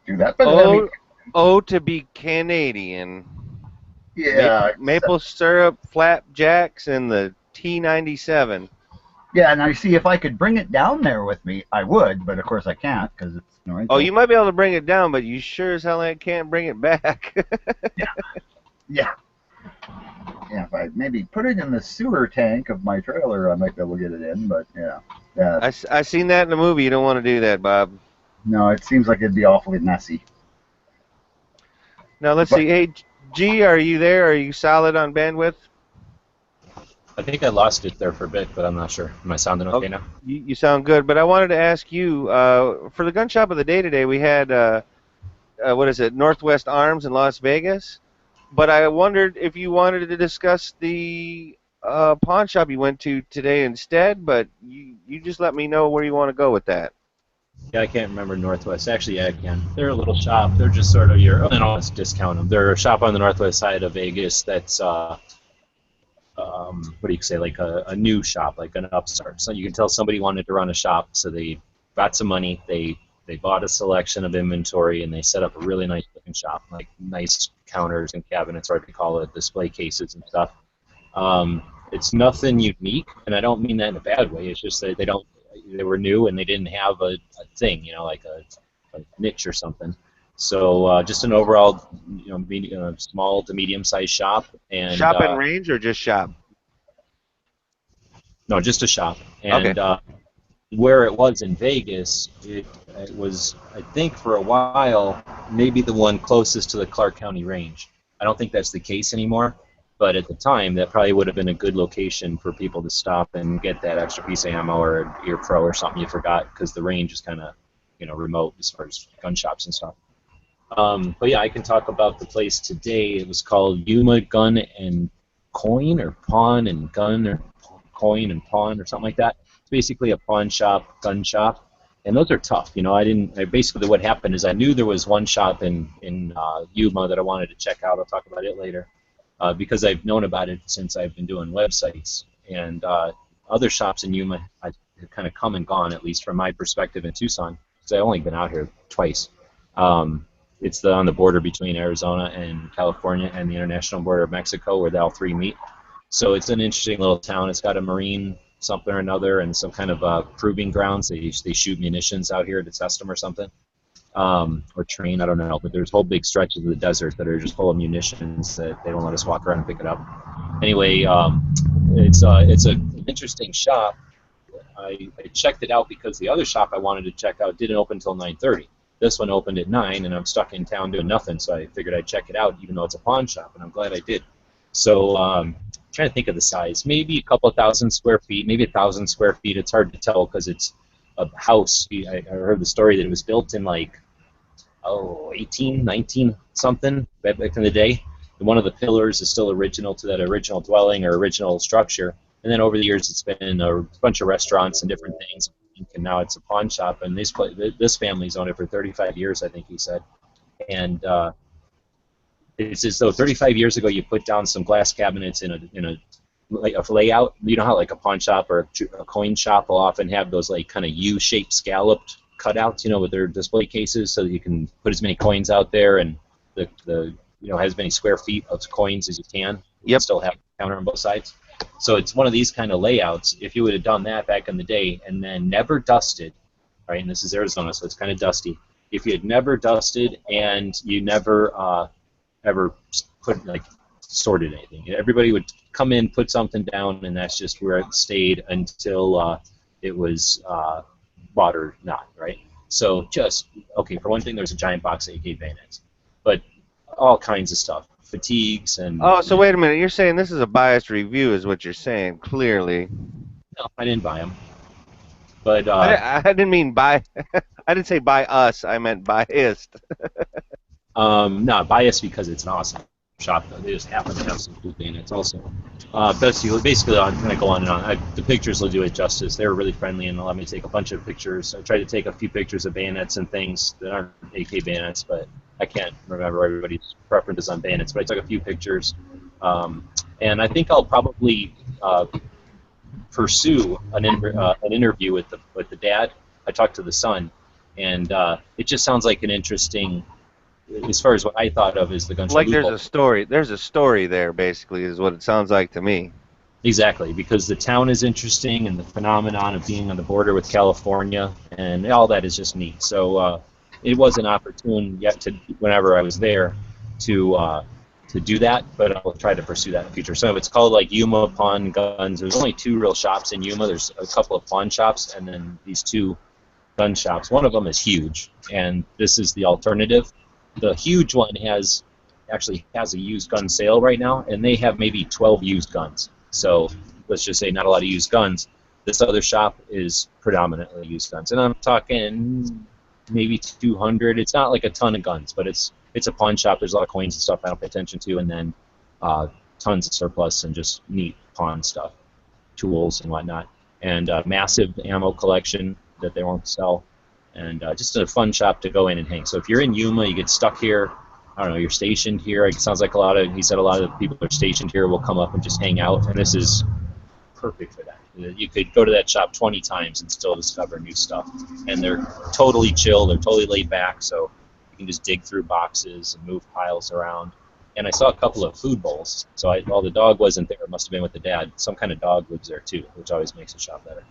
do that. But I mean, To be Canadian. yeah, Maple syrup, flapjacks, and the T97. yeah. And I see if I could bring it down there with me, I would. But of course I can't because it's Norenko. Oh, you might be able to bring it down, but you sure as hell can't bring it back. Yeah. Yeah, if I maybe put it in the sewer tank of my trailer, I might be able to get it in. But yeah. I seen that in the movie. You don't want to do that, Bob. No, it seems like it'd be awfully messy. Now let's see. Hey, G, are you there? Are you solid on bandwidth? I think I lost it there for a bit, but I'm not sure. Am I sounding okay now? You sound good, but I wanted to ask you, for the gun shop of the day today, we had, what is it, Northwest Arms in Las Vegas, but I wondered if you wanted to discuss the pawn shop you went to today instead, but you just let me know where you want to go with that. Yeah, I can't remember Northwest. Actually, yeah, I can. They're a little shop. They're just sort of your. I don't want to discount them. They're a shop on the northwest side of Vegas. That's what do you say? Like a new shop, like an upstart. So you can tell somebody wanted to run a shop, so they got some money. They bought a selection of inventory and they set up a really nice looking shop, like nice counters and cabinets, or I could call it display cases and stuff. It's nothing unique, and I don't mean that in a bad way. It's just that they were new and they didn't have a thing, like a niche or something. So just an overall, small to medium-sized shop. And shop in range or just shop? No, just a shop. And okay. Where it was in Vegas, it was, I think, for a while, maybe the one closest to the Clark County range. I don't think that's the case anymore. But at the time, that probably would have been a good location for people to stop and get that extra piece of ammo or an ear pro or something you forgot, because the range is kind of, remote as far as gun shops and stuff. But yeah, I can talk about the place today. It was called Yuma Gun and Coin, or Pawn and Gun, or Coin and Pawn, or something like that. It's basically a pawn shop, gun shop, and those are tough. Basically what happened is I knew there was one shop in Yuma that I wanted to check out. I'll talk about it later. because I've known about it since I've been doing websites. And other shops in Yuma have kind of come and gone, at least from my perspective in Tucson, because I've only been out here twice. It's on the border between Arizona and California and the international border of Mexico, where they all three meet. So it's an interesting little town. It's got a marine something or another and some kind of proving grounds. They shoot munitions out here to test them or something. Or train, I don't know, but there's whole big stretches of the desert that are just full of munitions that they don't let us walk around and pick it up. Anyway, it's an interesting shop. I checked it out because the other shop I wanted to check out didn't open until 9:30. This one opened at 9, and I'm stuck in town doing nothing, so I figured I'd check it out, even though it's a pawn shop, and I'm glad I did. So, trying to think of the size, maybe a couple of thousand square feet, maybe 1,000 square feet. It's hard to tell because it's a house. I heard the story that it was built in like 18, 19 something back in the day. And one of the pillars is still original to that original dwelling or original structure. And then over the years, it's been a bunch of restaurants and different things. And now it's a pawn shop. And this family's owned it for 35 years, I think he said. And it's as though 35 years ago you put down some glass cabinets in a layout. You know how like a pawn shop or a coin shop will often have those like kind of U-shaped scalloped cutouts, you know, with their display cases, so that you can put as many coins out there and the as many square feet of coins as you can. You still have a counter on both sides. So it's one of these kind of layouts. If you would have done that back in the day and then never dusted, right? And this is Arizona, so it's kind of dusty. If you had never dusted and you never ever sorted anything, everybody would come in, put something down, and that's just where it stayed until it was bought or not, right? So for one thing, there's a giant box of AK bayonets, but all kinds of stuff, fatigues and... Oh, so wait a minute, you're saying this is a biased review is what you're saying, clearly. No, I didn't buy them. But I didn't mean buy... I didn't say buy us, I meant biased. No, biased because it's an awesome shop, though. They just happen to have some cool bayonets also. Basically, I'm going to go on and on. The pictures will do it justice. They were really friendly and allowed me to take a bunch of pictures. I tried to take a few pictures of bayonets and things that aren't AK bayonets, but I can't remember everybody's preferences on bayonets. But I took a few pictures, and I think I'll probably pursue an interview with the dad. I talked to the son, and it just sounds like an interesting. As far as what I thought of as the gun show. Like there's a story there, basically, is what it sounds like to me. Exactly, because the town is interesting and the phenomenon of being on the border with California and all that is just neat. So it wasn't opportune yet whenever I was there to do that, but I'll try to pursue that in the future. So it's called like Yuma Pawn Guns. There's only 2 real shops in Yuma. There's a couple of pawn shops and then these 2 gun shops. One of them is huge, and this is the alternative. The huge one actually has a used gun sale right now, and they have maybe 12 used guns. So let's just say not a lot of used guns. This other shop is predominantly used guns, and I'm talking maybe 200. It's not like a ton of guns, but it's a pawn shop. There's a lot of coins and stuff I don't pay attention to, and then tons of surplus and just neat pawn stuff, tools and whatnot, and massive ammo collection that they won't sell. And just a fun shop to go in and hang. So if you're in Yuma, you get stuck here, I don't know, you're stationed here. It sounds like he said a lot of people are stationed here will come up and just hang out, and this is perfect for that. You could go to that shop 20 times and still discover new stuff. And they're totally chill, they're totally laid back, so you can just dig through boxes and move piles around. And I saw a couple of food bowls. So while the dog wasn't there, it must have been with the dad. Some kind of dog lives there too, which always makes the shop better.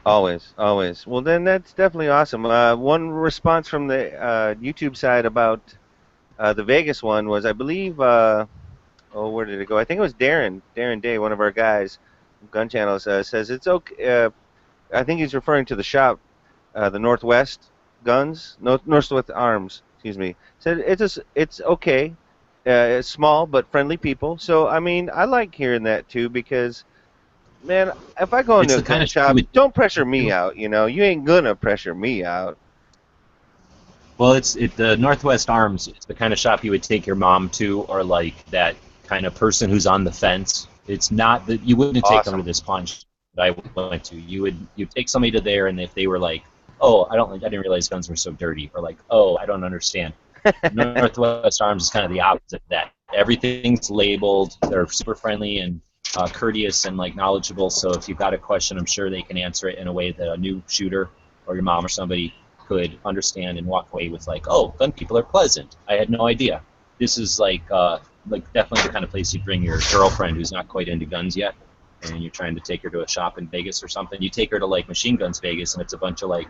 Always, always. Well, then that's definitely awesome. One response from the YouTube side about the Vegas one was, I believe, where did it go? I think it was Darren Day, one of our guys, Gun Channels, says it's okay. I think he's referring to the shop, the Northwest Guns, Northwest Arms, excuse me. Said it's okay. It's small but friendly people. So I mean, I like hearing that too because. Man, if I go into a gun shop, don't pressure me out, you know. You ain't gonna pressure me out. Well, the Northwest Arms. It's the kind of shop you would take your mom to, or like that kind of person who's on the fence. It's not that you wouldn't take them to this pawn shop that I went to. You'd take somebody to there, and if they were like, "Oh, I didn't realize guns were so dirty," or like, "Oh, I don't understand." Northwest Arms is kind of the opposite of that. everything's labeled. They're super friendly and courteous and like knowledgeable. So if you've got a question, I'm sure they can answer it in a way that a new shooter or your mom or somebody could understand and walk away with like, oh, gun people are pleasant. I had no idea. This is like definitely the kind of place you bring your girlfriend who's not quite into guns yet, and you're trying to take her to a shop in Vegas or something. You take her to like Machine Guns Vegas, and it's a bunch of like,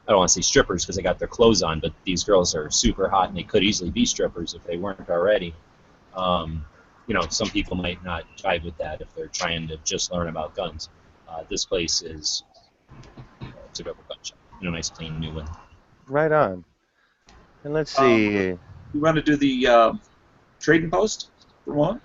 I don't want to say strippers because they got their clothes on, but these girls are super hot and they could easily be strippers if they weren't already. You know, some people might not jive with that if they're trying to just learn about guns. This place is it's a good gun shop. You know, nice clean new one. Right on. And let's see. You want to do the trading post for one?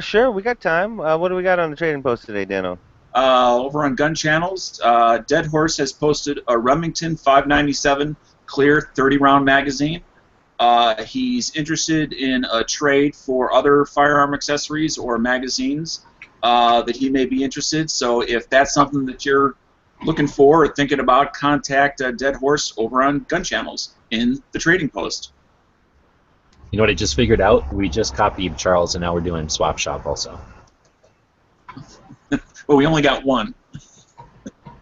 Sure, we got time. What do we got on the trading post today, Dano? Over on Gun Channels, Dead Horse has posted a Remington 597 clear 30-round magazine. He's interested in a trade for other firearm accessories or magazines that he may be interested. So if that's something that you're looking for or thinking about, contact Dead Horse over on Gun Channels in the trading post. You know what I just figured out? We just copied Charles, and now we're doing Swap Shop also. Well, we only got one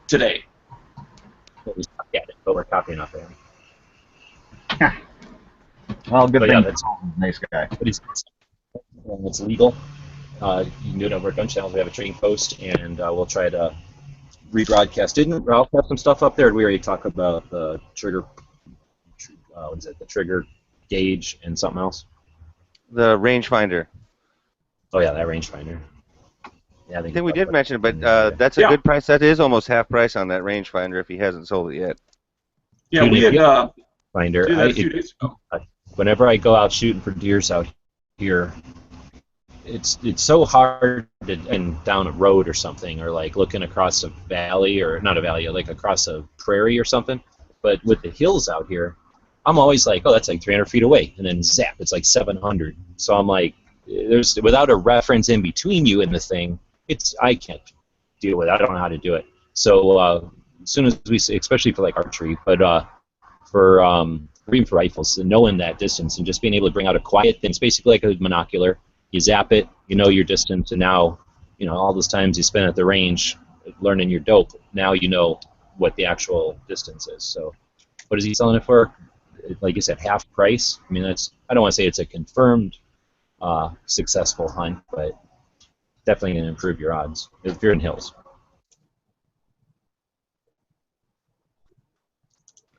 today. Well, we suck at it, but we're copying off of him. Well, good But thing. yeah, that's Nice guy. but he's it's legal. You can do it over at Gun Channels. We have a trading post, and we'll try to rebroadcast. Didn't Ralph have some stuff up there? Did we already talk about the trigger? What is it? The trigger gauge and something else? The rangefinder. Oh yeah, that rangefinder. Yeah, I think we did mention it, but that's a good price. That is almost half price on that rangefinder if he hasn't sold it yet. Yeah, we had finder. do that a few days ago. Whenever I go out shooting for deers out here, it's so hard to and down a road or something, or like looking across a valley, or not a valley, like across a prairie or something. But with the hills out here, I'm always like, oh, that's like 300 feet away, and then zap, it's like 700. So I'm like, there's without a reference in between you and the thing, I can't deal with it. I don't know how to do it. So as soon as we, especially for like archery, but for even for rifles, so knowing that distance and just being able to bring out a quiet thing, it's basically like a monocular. You zap it, you know your distance, and now, you know, all those times you spent at the range learning your dope, now you know what the actual distance is. So what is he selling it for? Like you said, half price. I mean, that's, I don't want to say it's a confirmed successful hunt, but definitely going to improve your odds if you're in hills.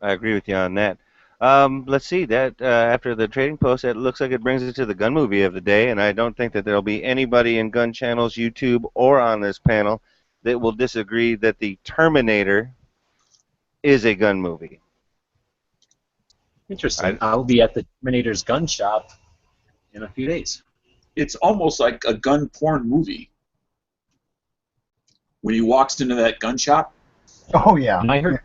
I agree with you on that. Let's see, that after the trading post, it looks like it brings us to the gun movie of the day, and I don't think that there'll be anybody in Gun Channel's YouTube or on this panel that will disagree that the Terminator is a gun movie. Interesting. I'll be at the Terminator's gun shop in a few days. It's almost like a gun porn movie. When he walks into that gun shop. Oh yeah. And I heard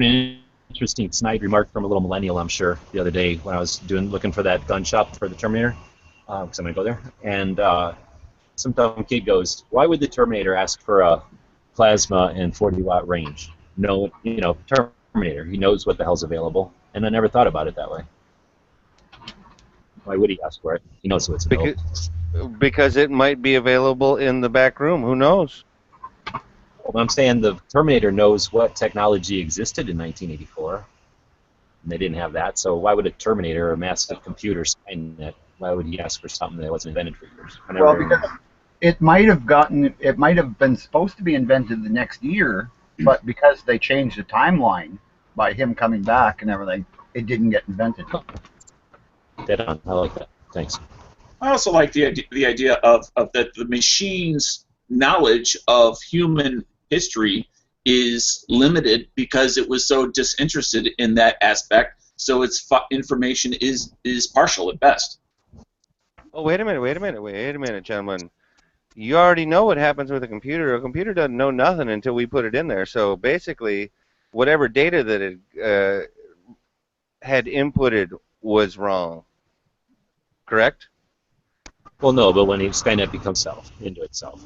an interesting snide remark from a little millennial, I'm sure, the other day when I was looking for that gun shop for the Terminator, because I'm gonna go there. And some dumb kid goes, "Why would the Terminator ask for a plasma and 40-watt range?" No, you know, Terminator. He knows what the hell's available, and I never thought about it that way. Why would he ask for it? He knows what's available. Because it might be available in the back room. Who knows? Well, I'm saying the Terminator knows what technology existed in 1984, and they didn't have that. So why would a Terminator or a massive computer sign that? Why would he ask for something that wasn't invented for years? Well, because it might have been supposed to be invented the next year, but because they changed the timeline by him coming back and everything, it didn't get invented. Dead on. I like that. Thanks. I also like the idea of that the machine's knowledge of human history is limited because it was so disinterested in that aspect. So its information is partial at best. Oh, wait a minute, gentlemen. You already know what happens with a computer. A computer doesn't know nothing until we put it in there. So basically, whatever data that it had inputted was wrong. Correct? Well, no, but when Skynet becomes into itself.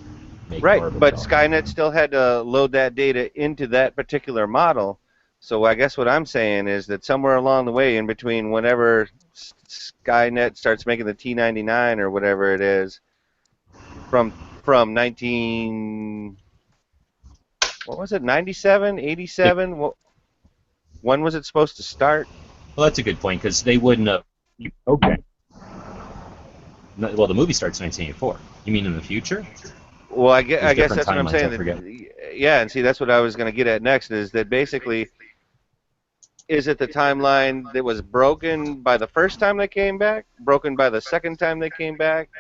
Right, but Skynet still had to load that data into that particular model, So I guess what I'm saying is that somewhere along the way, in between whenever Skynet starts making the T-99 or whatever it is, from 19, what was it, 97, 87? When was it supposed to start? Well, that's a good point because they wouldn't have. Okay. Well, the movie starts in 1984. You mean in the future? Well, I guess that's what I'm timelines, I saying. forget. Yeah, and see, that's what I was going to get at next, is that basically, is it the timeline that was broken by the first time they came back? Broken by the second time they came back?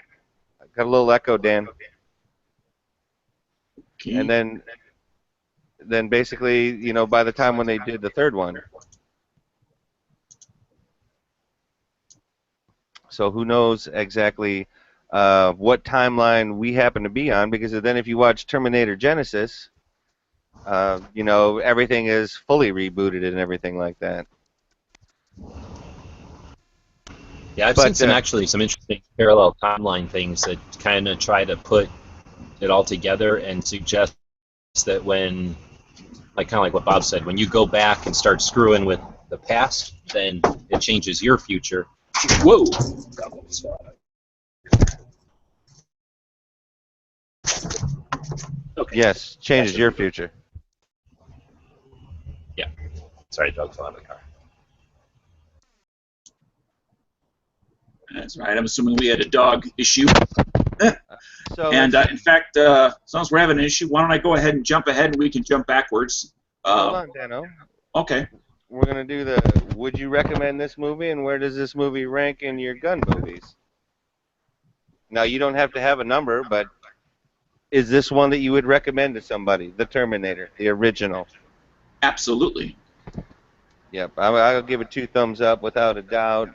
I got a little echo, Dan. Okay. And then basically, you know, by the time when they did the third one. So who knows exactly what timeline we happen to be on, because then if you watch Terminator Genesis, you know, everything is fully rebooted and everything like that. Yeah, I've seen some interesting parallel timeline things that kind of try to put it all together and suggest that when, like kind of like what Bob said, when you go back and start screwing with the past, then it changes your future. Whoa! Okay. Yes, changes your future. Yeah. Sorry, dog fell out of the car. That's right. I'm assuming we had a dog issue. So And in fact, as long as we're having an issue, why don't I go ahead and jump ahead and we can jump backwards. hold on, Dano. Okay. We're going to do the, would you recommend this movie, and where does this movie rank in your gun movies? Now, you don't have to have a number, but is this one that you would recommend to somebody? The Terminator, the original. Absolutely. Yep, I'll give it 2 thumbs up without a doubt.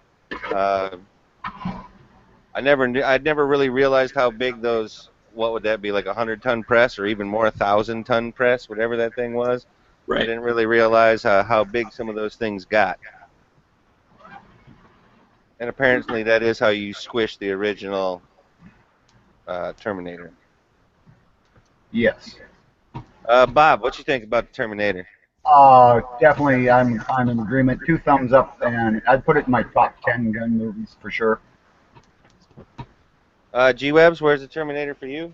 I'd never really realized how big those, what would that be, like a 100-ton press or even more, 1,000-ton press, whatever that thing was. I Right. didn't really realize how big some of those things got. And apparently that is how you squish the original Terminator. Yes. Bob, what you think about the Terminator? Definitely, I'm in agreement. 2 thumbs up, and I'd put it in my top 10 gun movies for sure. G-Webs, where's the Terminator for you?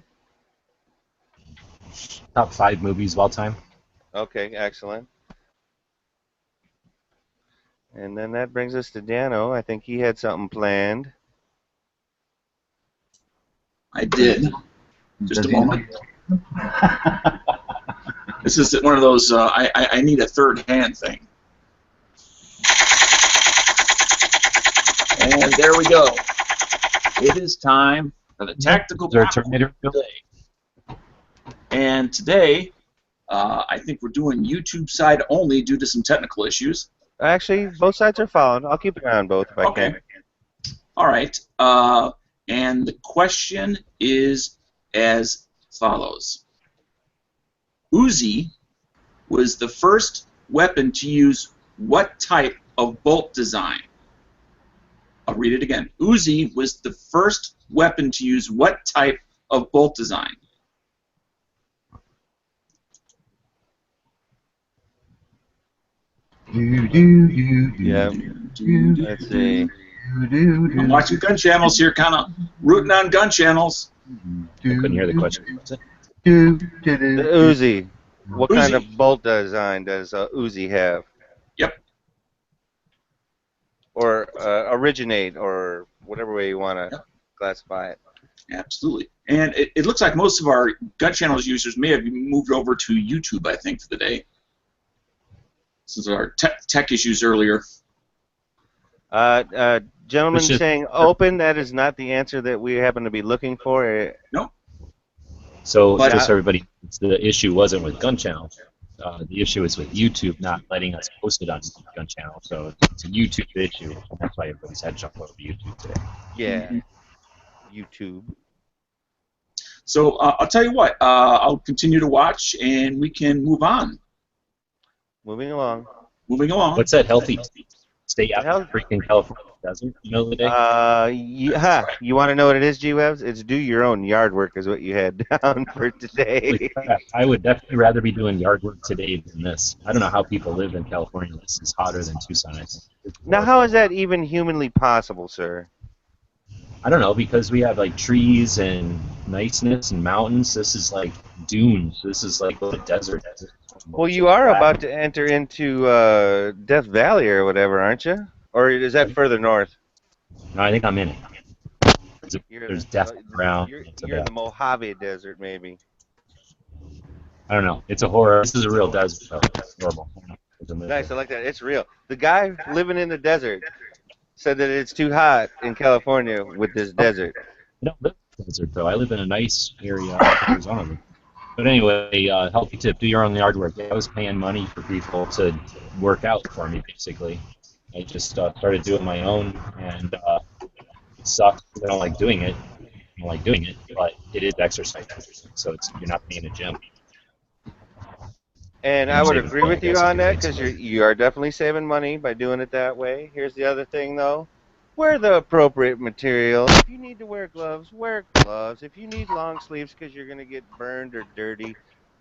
Top 5 movies of all time. Okay, excellent. And then that brings us to Dano. I think he had something planned. I did. Just Does a he? moment. This is one of those I need a third hand thing. And there we go. It is time for the tactical Is there a Popcorn Terminator? today. And today, I think we're doing YouTube side only due to some technical issues. Actually, both sides are followed. I'll keep an eye on both if I Okay. can. All right. And the question is as follows. Uzi was the first weapon to use what type of bolt design? I'll read it again. Uzi was the first weapon to use what type of bolt design? Yeah. Let's see. I'm watching gun channels here, kind of rooting on gun channels. I couldn't hear the question. What's it? The Uzi. What kind Uzi. of bolt design does Uzi have? Yep. Or originate, or whatever way you want to classify it. Absolutely. And it looks like most of our gun channels users may have moved over to YouTube, I think, for the day. Since our tech issues earlier. Gentlemen Which is- saying open, that is not the answer that we happen to be looking for. So But- just so everybody, the issue wasn't with Gun Channel. The issue is with YouTube not letting us post it on Gun Channel. So it's a YouTube issue, and that's why everybody's had to jump over to YouTube today. Yeah. YouTube. So I'll tell you what, I'll continue to watch and we can move on. Moving along. Moving along. What's that healthy? Stay out Hell- of freaking California. desert in the middle of the day? You want to know what it is, G-Webs? It's do your own yard work is what you had down for today. I would definitely rather be doing yard work today than this. I don't know how people live in California. This is hotter than Tucson, I think. Now, how is that even humanly possible, sir? I don't know, because we have like trees and niceness and mountains. This is like dunes. This is like the desert. Well, you are about to enter into Death Valley or whatever, aren't you? Or is that further north? No, I think I'm in it. There's death around. You're in the Mojave Desert, maybe. I don't know. It's a horror. This is a real desert, though. It's horrible. Nice, I like that. It's real. The guy living in the desert said that it's too hot in California with this desert. I don't live in the desert, though. I live in a nice area in Arizona. But anyway, healthy tip, do your own yard work. I was paying money for people to work out for me, basically. I just started doing my own, and it sucks because I don't like doing it. But it is exercise. So you're not paying a gym. And I would agree with you on that, because you are definitely saving money by doing it that way. Here's the other thing, though. Wear the appropriate material. If you need to wear gloves, wear gloves. If you need long sleeves because you're going to get burned or dirty,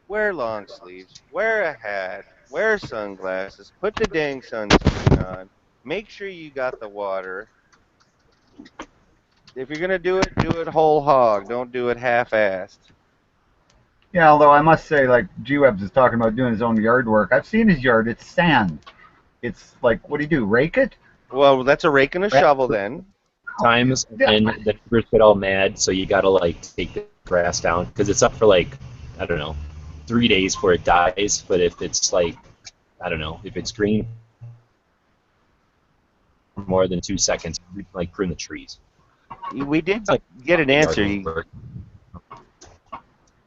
wear long sleeves. Wear a hat. Wear sunglasses. Put the dang sunscreen on. Make sure you got the water. If you're going to do it whole hog. Don't do it half-assed. Yeah, although I must say, like, G-Webs is talking about doing his own yard work. I've seen his yard. It's sand. It's like, what do you do, rake it? Well, that's a rake and a shovel then. Times, and the neighbors get all mad, so you gotta, like, take the grass down, because it's up for, like, I don't know, 3 days before it dies, but if it's, like, I don't know, if it's green for more than 2 seconds, we can, like, prune the trees. We did get an answer.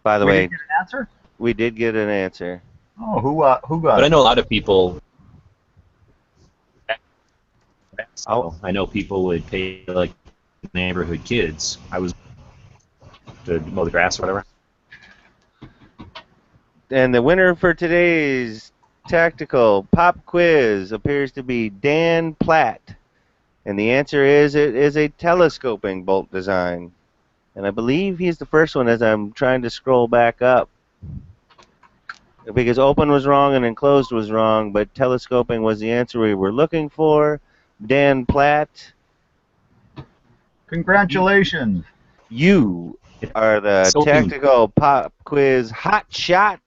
By the way, did get an answer? We did get an answer. Oh, who got it? But I know a lot of people. I know people would pay like neighborhood kids. I was to mow the grass or whatever. And the winner for today's tactical pop quiz appears to be Dan Platt. And the answer is it is a telescoping bolt design. And I believe he's the first one as I'm trying to scroll back up. Because open was wrong and enclosed was wrong, but telescoping was the answer we were looking for. Dan Platt. Congratulations. You are the tactical pop quiz hot shot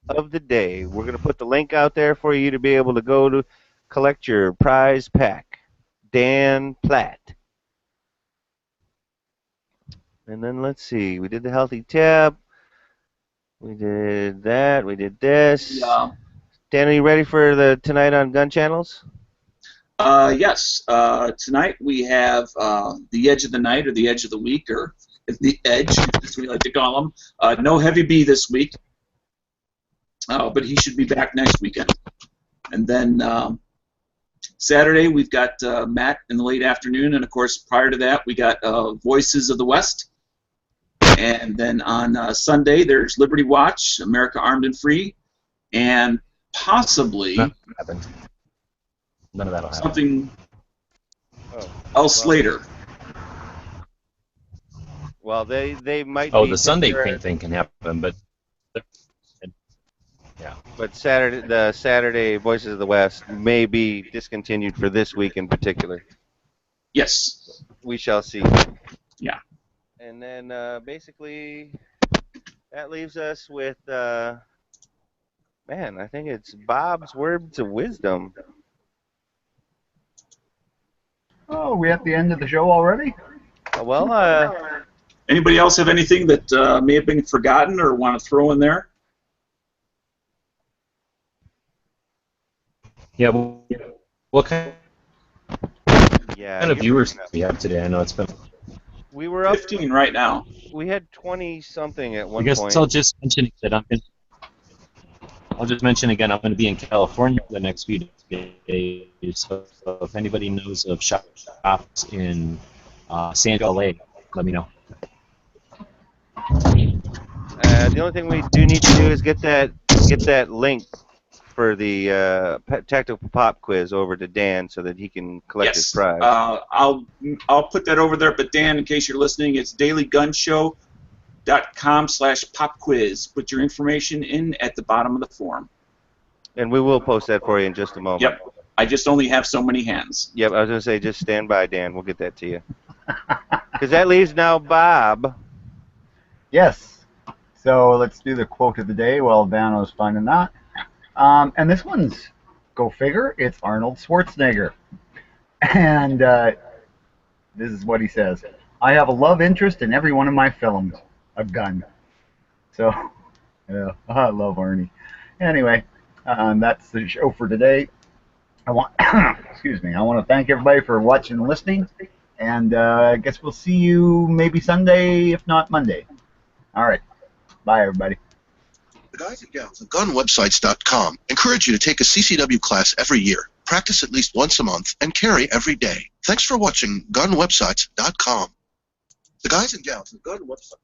of the day. We're going to put the link out there for you to be able to go to collect your prize pack. Dan Platt. And then let's see. We did the healthy tip. We did that. We did this. Yeah. Dan, are you ready for the Tonight on Gun Channels? Yes. Tonight we have the Edge of the Night, or the Edge of the Week, or the Edge, as we like to call them. No Heavy B this week, but he should be back next weekend. And then Saturday we've got Matt in the late afternoon, and of course prior to that we got Voices of the West. And then on Sunday there's Liberty Watch, America Armed and Free, and possibly None of that'll happen. something else later. Well, they might. Oh, the Sunday thing can happen, but yeah. But the Saturday Voices of the West may be discontinued for this week in particular. Yes. We shall see. Yeah. And then basically that leaves us with man, I think it's Bob's words of wisdom. Oh, we at the end of the show already? Well, anybody else have anything that may have been forgotten or want to throw in there? Yeah. What kind of viewers do we have today? I know it's been. We were up 15 right now. We had 20 something at one point. I guess point. I'll just mention that I'll just mention again, I'm going to be in California for the next few days. So if anybody knows of shops in San Diego, LA, let me know. The only thing we do need to do is get that link transfer the tactical pop quiz over to Dan so that he can collect his prize. I'll put that over there. But Dan, in case you're listening, it's dailygunshow.com/pop quiz. Put your information in at the bottom of the form. And we will post that for you in just a moment. Yep. I just only have so many hands. Yep, I was going to say, just stand by, Dan. We'll get that to you. Because that leaves now Bob. Yes. So let's do the quote of the day while Vano's finding that. And this one's, go figure, it's Arnold Schwarzenegger. And this is what he says. I have a love interest in every one of my films. A gun. So, yeah, I love Arnie. Anyway, that's the show for today. I want to thank everybody for watching and listening, and I guess we'll see you maybe Sunday, if not Monday. All right, bye everybody. The guys and gals at GunWebsites.com encourage you to take a CCW class every year, practice at least once a month, and carry every day. Thanks for watching GunWebsites.com. The guys and gals at GunWebsites.